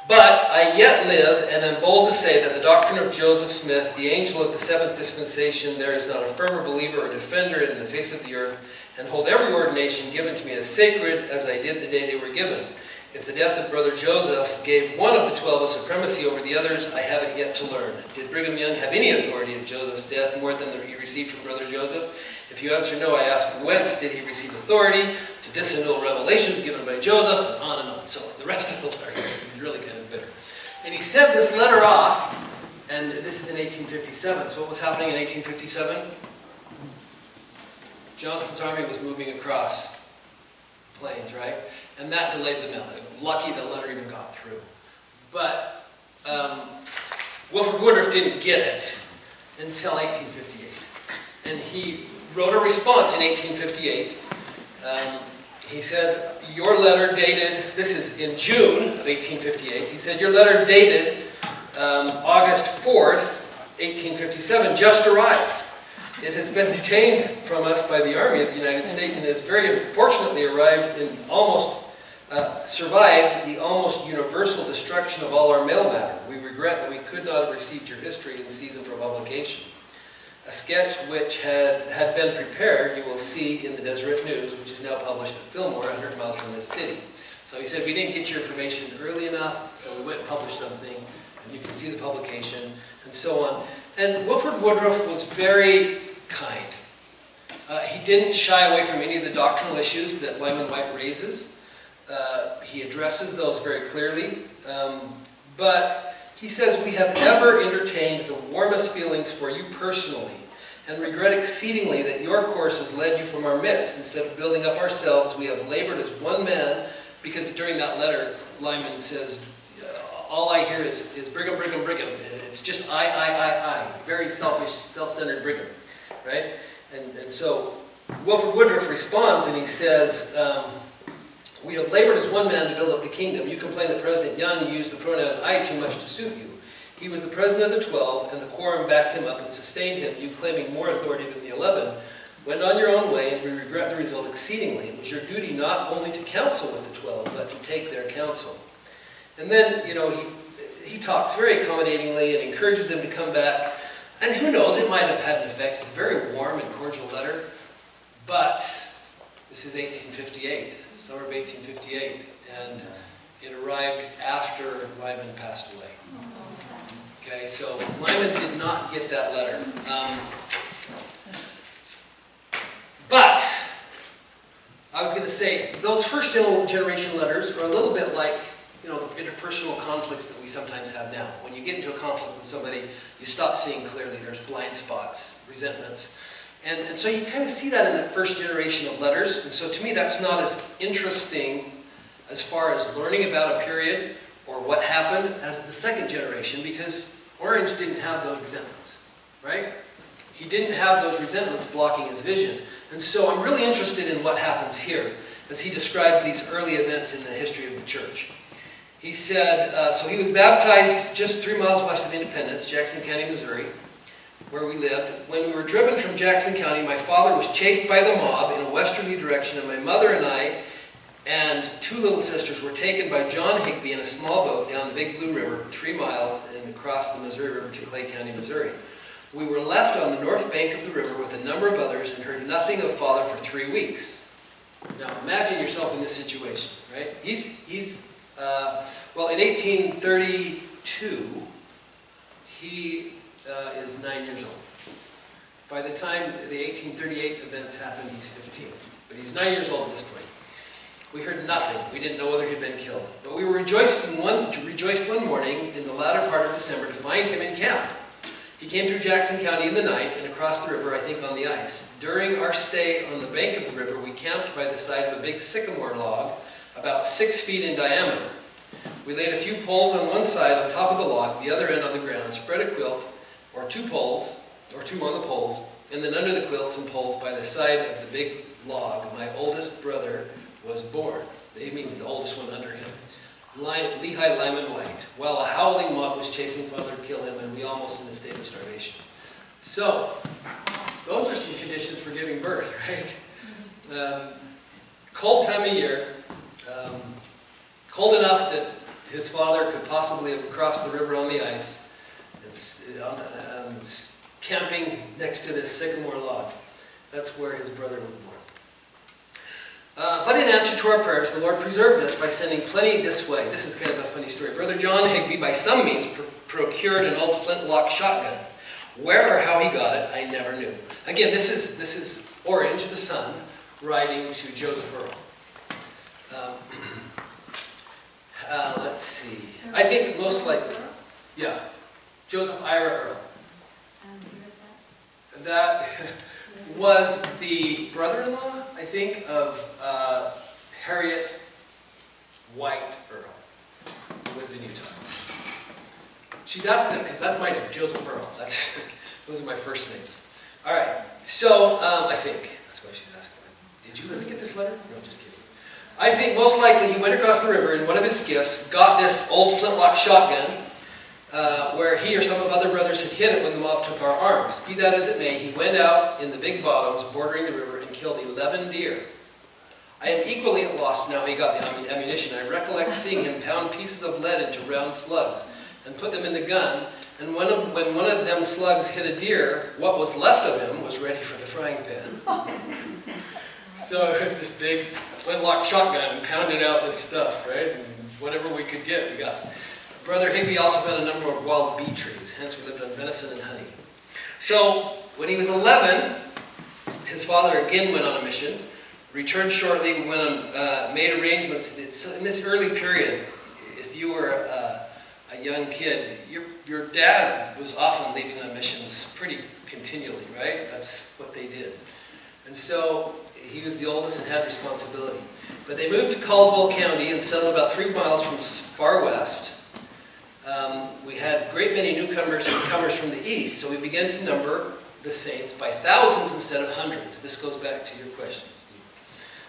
But I yet live, and am bold to say that the doctrine of Joseph Smith, the angel of the seventh dispensation, there is not a firmer believer or defender in the face of the earth, and hold every ordination given to me as sacred as I did the day they were given. If the death of Brother Joseph gave one of the 12 a supremacy over the others, I have it yet to learn. Did Brigham Young have any authority of Joseph's death more than he received from Brother Joseph? If you answer no, I ask, whence did he receive authority to disannul revelations given by Joseph, and on and on. So the rest of the letter is really kind of bitter. And he sent this letter off, and this is in 1857. So what was happening in 1857? Johnston's army was moving across the plains, right? And that delayed the mail. Lucky the letter even got through. But Wilford Woodruff didn't get it until 1858. And he wrote a response in 1858. He said, your letter dated, this is in June of 1858, he said, your letter dated August 4th, 1857, just arrived. It has been detained from us by the Army of the United States and has very fortunately arrived in survived the almost universal destruction of all our mail matter. We regret that we could not have received your history in season for publication. A sketch which had been prepared, you will see in the Deseret News, which is now published at Fillmore, 100 miles from this city. So he said, we didn't get your information early enough, so we went and published something, and you can see the publication, and so on. And Wilford Woodruff was very kind. He didn't shy away from any of the doctrinal issues that Lyman Wight raises. He addresses those very clearly. But he says, we have ever entertained the warmest feelings for you personally, and regret exceedingly that your course has led you from our midst. Instead of building up ourselves, we have labored as one man, because during that letter, Lyman says, all I hear is Brigham, Brigham, Brigham. It's just I. Very selfish, self-centered Brigham, right? And so Wilford Woodruff responds and he says, we have labored as one man to build up the kingdom. You complain that President Young used the pronoun I too much to suit you. He was the president of the 12, and the quorum backed him up and sustained him. You, claiming more authority than the 11, went on your own way, and we regret the result exceedingly. It was your duty not only to counsel with the 12, but to take their counsel. And then, he talks very accommodatingly and encourages them to come back. And who knows, it might have had an effect. It's a very warm and cordial letter. But this is 1858, summer of 1858, and it arrived after Lyman passed away. Okay, so Lyman did not get that letter. But I was going to say, those first generation letters are a little bit like, the interpersonal conflicts that we sometimes have now. When you get into a conflict with somebody, you stop seeing clearly. There's blind spots, resentments. And so you kind of see that in the first generation of letters. And so to me, that's not as interesting as far as learning about a period or what happened as the second generation, because Orange didn't have those resentments, right? He didn't have those resentments blocking his vision. And so I'm really interested in what happens here as he describes these early events in the history of the church. He said, so he was baptized just 3 miles west of Independence, Jackson County, Missouri, where we lived. When we were driven from Jackson County, my father was chased by the mob in a westerly direction, and my mother and I and 2 little sisters were taken by John Higbee in a small boat down the Big Blue River for 3 miles and across the Missouri River to Clay County, Missouri. We were left on the north bank of the river with a number of others and heard nothing of Father for 3 weeks. Now imagine yourself in this situation, right? Well, in 1832, he is 9 years old. By the time the 1838 events happened, he's 15. But he's 9 years old at this point. We heard nothing. We didn't know whether he'd been killed. But we were rejoiced one morning in the latter part of December to find him in camp. He came through Jackson County in the night and across the river, I think on the ice. During our stay on the bank of the river, we camped by the side of a big sycamore log, about 6 feet in diameter. We laid a few poles on one side on top of the log, the other end on the ground, spread a quilt, or 2 poles, or 2 on the poles, and then under the quilts and poles by the side of the big log, my oldest brother was born. He means the oldest one under him. Lehigh Lyman Wight. While a howling mob was chasing Father to kill him, and we almost in a state of starvation. So, those are some conditions for giving birth, right? Cold time of year. Cold enough that his father could possibly have crossed the river on the ice, camping next to this sycamore log. That's where his brother was born. But in answer to our prayers, the Lord preserved us by sending plenty this way. This is kind of a funny story. Brother John Higby, by some means, procured an old flintlock shotgun. Where or how he got it, I never knew. Again, this is Orange, the son, writing to Joseph Earl. Let's see. I think most likely, yeah, Joseph Ira Earl. That was the brother-in-law, I think, of Harriet Wight Earl, who lived in Utah. She's asking that because that's my name, Joseph Earl. Those are my first names. All right, so I think that's why she's asking. Did you really get this letter? No, just kidding. I think most likely he went across the river in one of his skiffs, got this old flintlock shotgun, where he or some of other brothers had hid it when the mob took our arms. Be that as it may, he went out in the big bottoms bordering the river and killed 11 deer. I am equally at loss now he got the ammunition. I recollect seeing him pound pieces of lead into round slugs and put them in the gun, and when one of them slugs hit a deer, what was left of him was ready for the frying pan. So it was this big flintlock shotgun and pounded out this stuff, right? And whatever we could get, we got. Brother Higby also found a number of wild bee trees, hence we lived on venison and honey. So when he was 11, his father again went on a mission, returned shortly, went on, made arrangements. So in this early period, if you were a young kid, your dad was often leaving on missions pretty continually, right? That's what they did. And so he was the oldest and had responsibility. But they moved to Caldwell County and settled about 3 miles from far west. We had a great many newcomers and comers from the east, so we began to number the saints by thousands instead of hundreds. This goes back to your questions.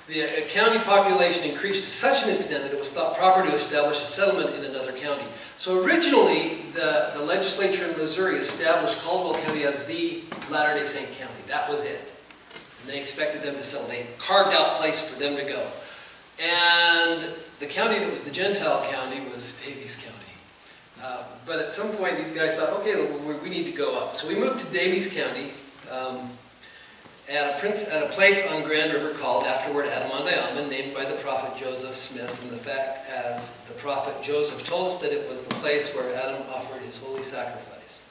The county population increased to such an extent that it was thought proper to establish a settlement in another county. So originally, the legislature in Missouri established Caldwell County as the Latter-day Saint county. That was it. And they expected them to settle. They carved out a place for them to go. And the county that was the Gentile county was Daviess County. But at some point, these guys thought, okay, we need to go up. So we moved to Daviess County at a place on Grand River called afterward Adam-on-Diamond, named by the prophet Joseph Smith, from the fact as the prophet Joseph told us that it was the place where Adam offered his holy sacrifice.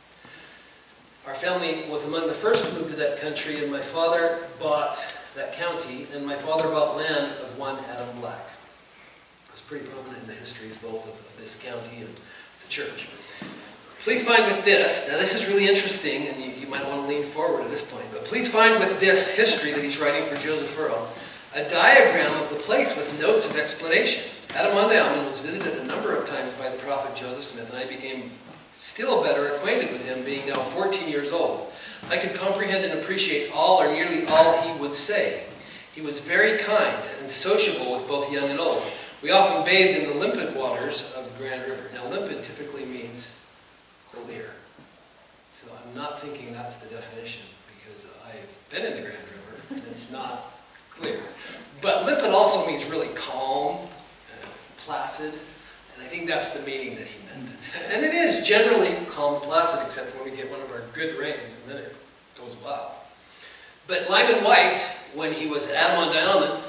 Our family was among the first to move to that country, and my father bought that county, and my father bought land of one Adam Black. It was pretty prominent in the histories both of this county and the church. Please find with this, now this is really interesting, and you might want to lean forward at this point, but please find with this history that he's writing for Joseph Earl, a diagram of the place with notes of explanation. Adam-on-Diamond was visited a number of times by the prophet Joseph Smith, and I became still better acquainted with him, being now 14 years old. I could comprehend and appreciate all or nearly all he would say. He was very kind and sociable with both young and old. We often bathed in the limpid waters of the Grand River. Now, limpid typically means clear. So I'm not thinking that's the definition, because I've been in the Grand River and it's not clear. But limpid also means really calm, placid, and I think that's the meaning that he meant. And it is generally calm and placid, except when we get one of our good rains, and then it goes wild. But Lyman Wight, when he was at Adam-on-Diamond,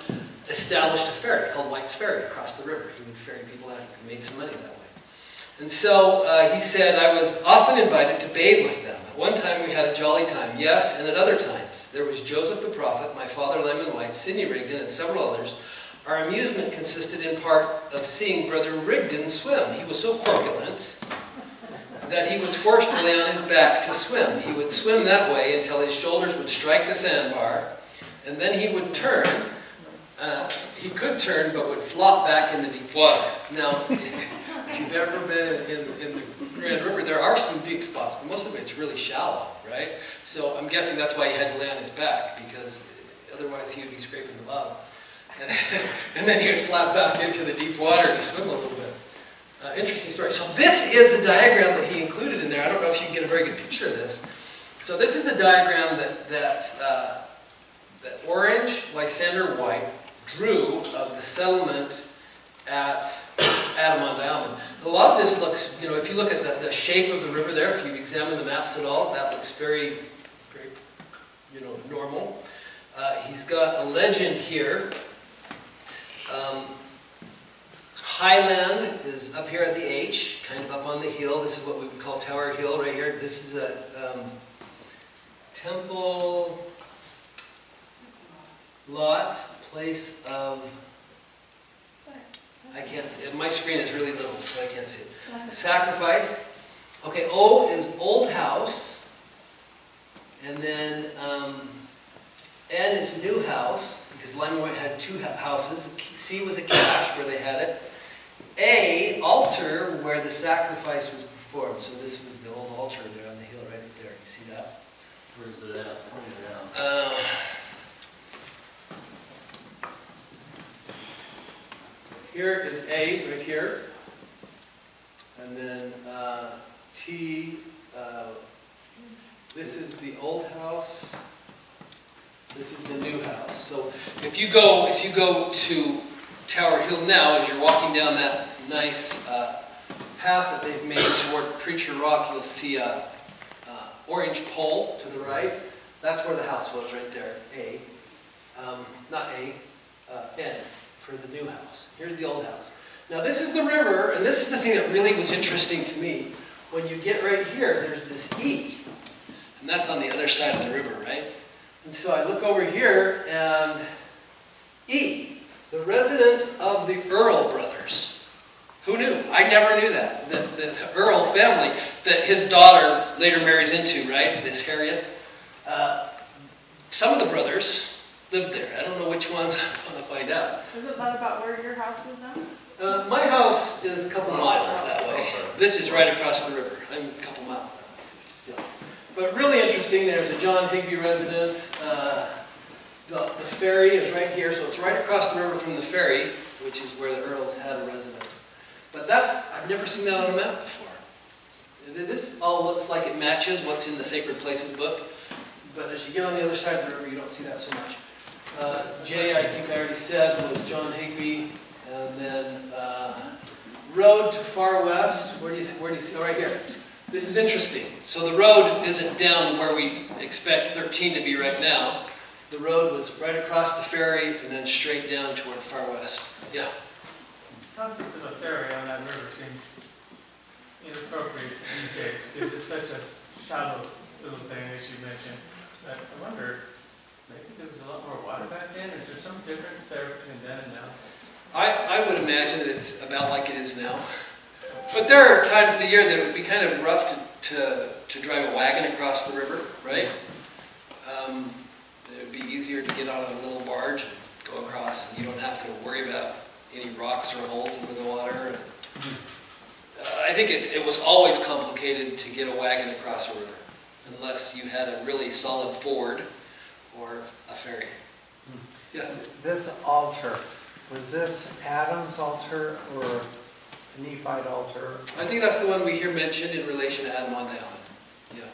established a ferry called Wight's Ferry across the river. He would ferry people out and made some money that way. And so he said, I was often invited to bathe with them. At one time we had a jolly time, yes, and at other times. There was Joseph the prophet, my father Lyman Wight, Sidney Rigdon, and several others. Our amusement consisted in part of seeing Brother Rigdon swim. He was so corpulent that he was forced to lay on his back to swim. He would swim that way until his shoulders would strike the sandbar, and then he would turn. He could turn, but would flop back into deep water. Now, if you've ever been in the Grand River, there are some deep spots, but most of it's really shallow, right? So I'm guessing that's why he had to lay on his back, because otherwise he would be scraping the bottom. And then he would flap back into the deep water to swim a little bit. Interesting story. So this is the diagram that he included in there. I don't know if you can get a very good picture of this. So this is a diagram that Orange Lysander Wight drew of the settlement at Adam-on-Diamond. A lot of this looks, if you look at the shape of the river there, if you examine the maps at all, that looks very, very, normal. He's got a legend here. Highland is up here at the H, kind of up on the hill. This is what we would call Tower Hill right here. This is a temple lot, place of, I can't, my screen is really little, so I can't see it. Sacrifice. Okay, O is old house. And then N is new house, because Lyman Wight had two houses. C was a cache where they had it. A, altar, where the sacrifice was performed. So this was the old altar there on the hill right up there. You see that? Where's it at? Point it out. Here is A, right here. And then T, this is the old house. This is the new house. So if you go to Tower Hill now, as you're walking down that nice path that they've made toward Preacher Rock, you'll see a orange pole to the right. That's where the house was, right there. A, not A, N for the new house. Here's the old house. Now this is the river, and this is the thing that really was interesting to me. When you get right here, there's this E, and that's on the other side of the river, right? And so I look over here, and E, the residence of the Earl brothers. Who knew? I never knew that. The Earl family that his daughter later marries into, right? This Harriet. Some of the brothers lived there. I don't know which ones. I want to find out. Isn't that about where your house is now? My house is a couple miles that way. This is right across the river. I'm a couple miles that way still. But really interesting, there's a John Higbee residence. The ferry is right here, so it's right across the river from the ferry, which is where the Earls had a residence. But I've never seen that on a map before. This all looks like it matches what's in the Sacred Places book, but as you get on the other side of the river, you don't see that so much. J, I think I already said, was John Higbee, and then road to far west, where do you see, oh, right here. This is interesting. So the road isn't down where we expect 13 to be right now. The road was right across the ferry and then straight down toward far west. Yeah. The concept of a ferry on that river seems inappropriate these days because it's such a shallow little thing, as you mentioned. But I wonder, maybe there was a lot more water back then. Is there some difference there between then and now? I would imagine that it's about like it is now. But there are times of the year that it would be kind of rough to drive a wagon across the river, right? It would be easier to get on a little barge and go across, and you don't have to worry about any rocks or holes into the water. I think it was always complicated to get a wagon across a river, unless you had a really solid ford or a ferry. Yes? This altar, was this Adam's altar or a Nephite altar? I think that's the one we hear mentioned in relation to Adam-on-Diamond. Yeah.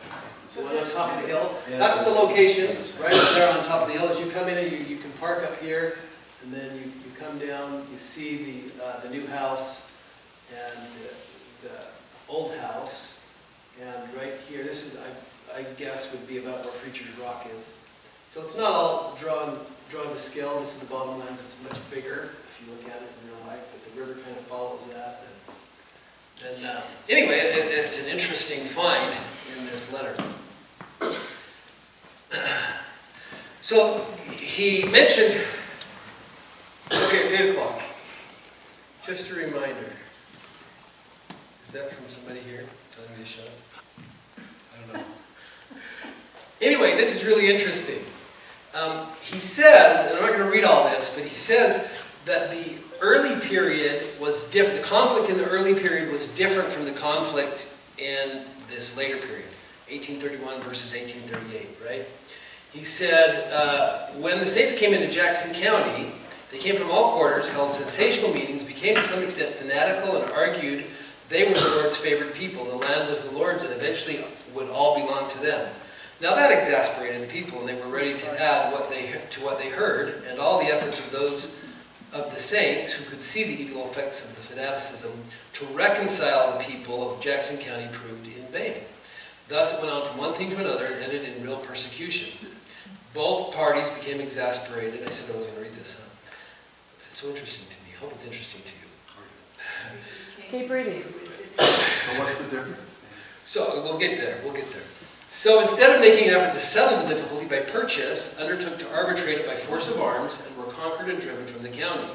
The one on top of the hill. That's the location, right up there on top of the hill. As you come in, you can park up here, and then you come down, you see the new house and the old house. And right here, this is, I guess, would be about where Preacher's Rock is. So it's not all drawn to scale. This is the bottom lands. It's much bigger if you look at it in real life, but the river kind of follows that. And anyway, it's an interesting find in this letter. So he mentioned, okay, it's 8 o'clock. Just a reminder. Is that from somebody here telling me to shut up? I don't know. Anyway, this is really interesting. He says, and I'm not going to read all this, but he says that the early period was different. The conflict in the early period was different from the conflict in this later period, 1831 versus 1838, right? He said, when the States came into Jackson County, they came from all quarters, held sensational meetings, became to some extent fanatical, and argued they were the Lord's favored people. The land was the Lord's, and eventually would all belong to them. Now that exasperated the people, and they were ready to add to what they heard, and all the efforts of those of the saints who could see the evil effects of the fanaticism to reconcile the people of Jackson County proved in vain. Thus it went on from one thing to another and ended in real persecution. Both parties became exasperated. I said I was going to read this, huh? It's so interesting to me. I hope it's interesting to you. Keep reading. So what's the difference? So we'll get there. So instead of making an effort to settle the difficulty by purchase, undertook to arbitrate it by force of arms and were conquered and driven from the county,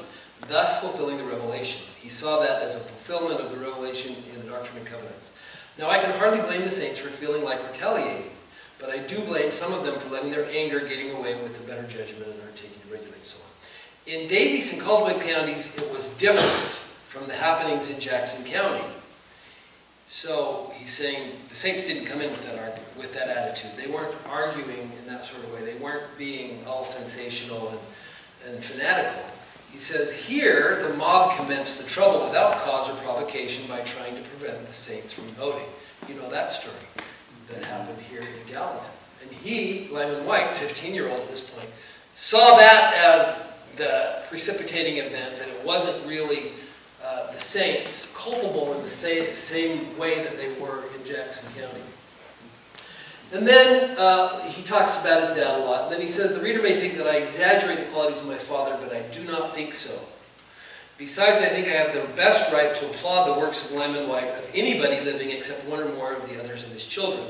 thus fulfilling the revelation. He saw that as a fulfillment of the revelation in the Doctrine and Covenants. Now I can hardly blame the saints for feeling like retaliating, but I do blame some of them for letting their anger getting away with the better judgment and undertaking to regulate so on. In Davies and Caldwell counties, it was different from the happenings in Jackson County. So he's saying the saints didn't come in with that argument, with that attitude. They weren't arguing in that sort of way. They weren't being all sensational and fanatical. He says here the mob commenced the trouble without cause or provocation by trying to prevent the saints from voting. You know that story that happened here in Gallatin. And he, Lyman Wight, 15-year-old at this point, saw that as the precipitating event, that it wasn't really the saints culpable in the same way that they were in Jackson County. And then he talks about his dad a lot. And then he says, the reader may think that I exaggerate the qualities of my father, but I do not think so. Besides, I think I have the best right to applaud the works of Lyman Wight of anybody living except one or more of the others of his children.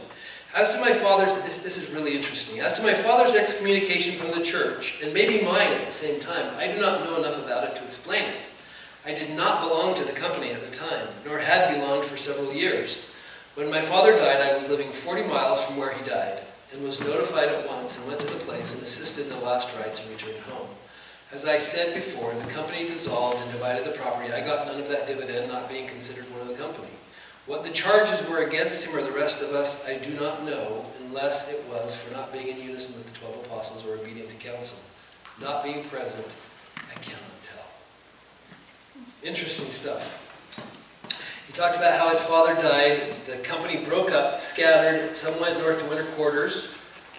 As to my father's, this is really interesting. As to my father's excommunication from the church, and maybe mine at the same time, I do not know enough about it to explain it. I did not belong to the company at the time, nor had belonged for several years. When my father died, I was living 40 miles from where he died, and was notified at once and went to the place and assisted in the last rites and returned home. As I said before, the company dissolved and divided the property. I got none of that dividend, not being considered one of the company. What the charges were against him or the rest of us, I do not know, unless it was for not being in unison with the 12 apostles or obedient to counsel. Not being present, I cannot tell. Interesting stuff. He talked about how his father died. The company broke up, scattered. Some went north to winter quarters,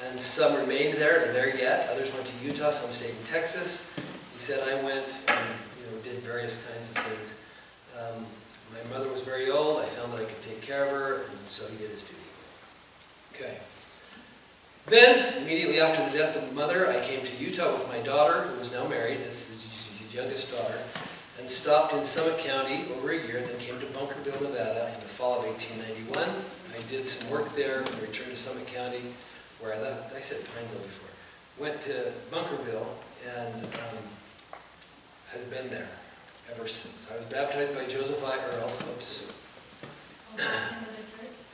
and some remained there, and are there yet. Others went to Utah, some stayed in Texas. He said, I went and did various kinds of things. My mother was very old. I found that I could take care of her, and so he did his duty. Okay. Then, immediately after the death of my mother, I came to Utah with my daughter, who was now married. This is his youngest daughter. And stopped in Summit County over a year, then came to Bunkerville, Nevada in the fall of 1891. I did some work there and returned to Summit County, where I left. I said Pineville before. Went to Bunkerville and has been there ever since. I was baptized by Joseph I. Earl,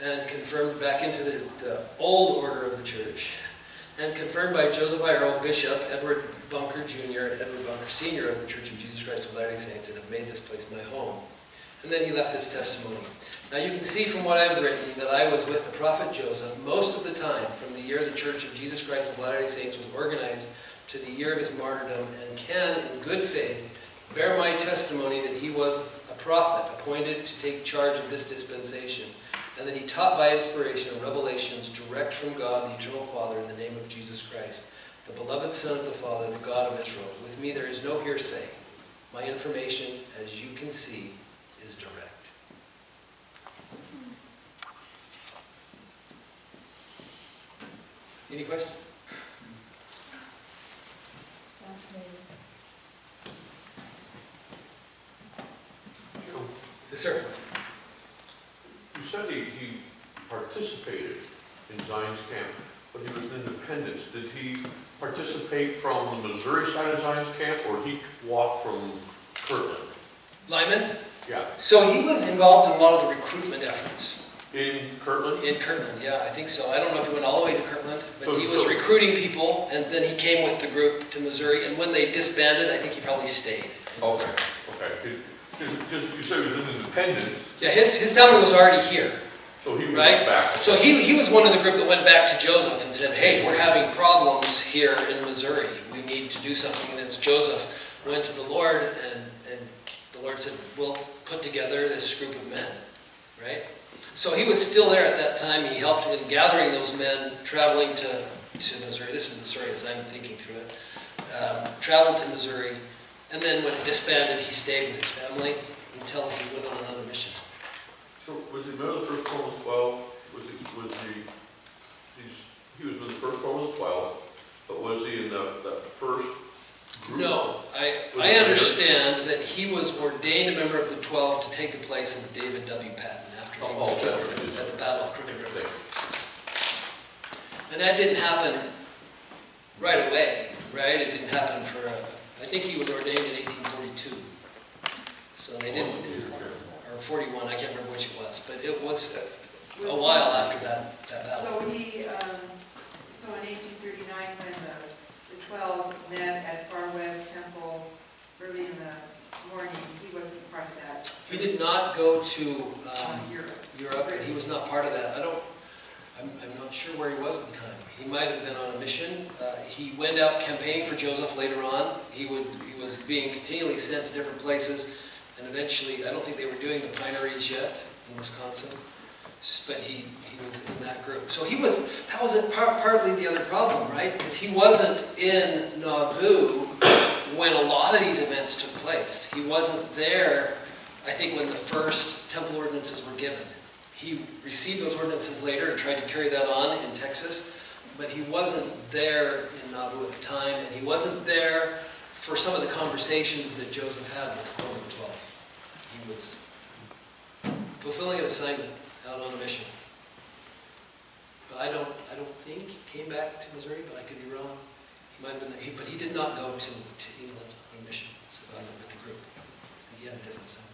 and confirmed back into the old order of the church, and confirmed by Joseph I. Earl, Bishop, Edward Bunker Jr. and Edward Bunker Sr. of the Church of Jesus Christ of Latter-day Saints, and have made this place my home. And then he left his testimony. Now you can see from what I've written that I was with the prophet Joseph most of the time, from the year the Church of Jesus Christ of Latter-day Saints was organized to the year of his martyrdom, and can, in good faith, bear my testimony that he was a prophet appointed to take charge of this dispensation, and that he taught by inspiration and revelations direct from God, the Eternal Father, in the name of Jesus Christ, the beloved Son of the Father, the God of Israel. With me there is no hearsay. My information, as you can see, is direct. Any questions? Fascinating. Yes, sir. You said he participated in Zion's camp, but he was an independent. Did he participate from the Missouri side of Zion's camp, or he walked from Kirtland? Lyman? Yeah. So he was involved in a lot of the recruitment efforts. In Kirtland? In Kirtland, yeah, I think so. I don't know if he went all the way to Kirtland, but So- he was so- recruiting people, and then he came with the group to Missouri, and when they disbanded, I think he probably stayed. Okay, okay. Because you said he was an independent, Yeah, his family was already here, so he went right? back. So he was one of the group that went back to Joseph and said, hey, we're having problems here in Missouri. We need to do something. And as Joseph went to the Lord, and the Lord said, we'll put together this group of men, right? So he was still there at that time. He helped in gathering those men, traveling to Missouri. This is the story as I'm thinking through it. Traveled to Missouri And then when it disbanded, he stayed with his family until he went on another mission. So was he member of the first quorum of 12? Was he was with the first quorum of 12, but was he in the first group? No, I understand that he was ordained a member of the 12 to take the place of David W. Patton after he was killed at the Battle of Crooked River. And that didn't happen right away, right? It didn't happen for, I think he was ordained in 1842. So they didn't, or 41, I can't remember which it was, but it was a while after that battle. So in 1839, when the 12 met at Far West Temple early in the morning, he wasn't part of that. He did not go to Europe. He was not part of that. I'm not sure where he was at the time. He might have been on a mission. He went out campaigning for Joseph later on. He was being continually sent to different places, and eventually, I don't think they were doing the pineries yet in Wisconsin, but he was in that group. So that was partly the other problem, right? Because he wasn't in Nauvoo when a lot of these events took place. He wasn't there, I think, when the first temple ordinances were given. He received those ordinances later and tried to carry that on in Texas, but he wasn't there in Nauvoo at the time, and he wasn't there for some of the conversations that Joseph had with the Quorum of 12. He was fulfilling an assignment out on a mission. But I don't think he came back to Missouri, but I could be wrong. He might have been there, but he did not go to England on a mission with the group. He had a different assignment.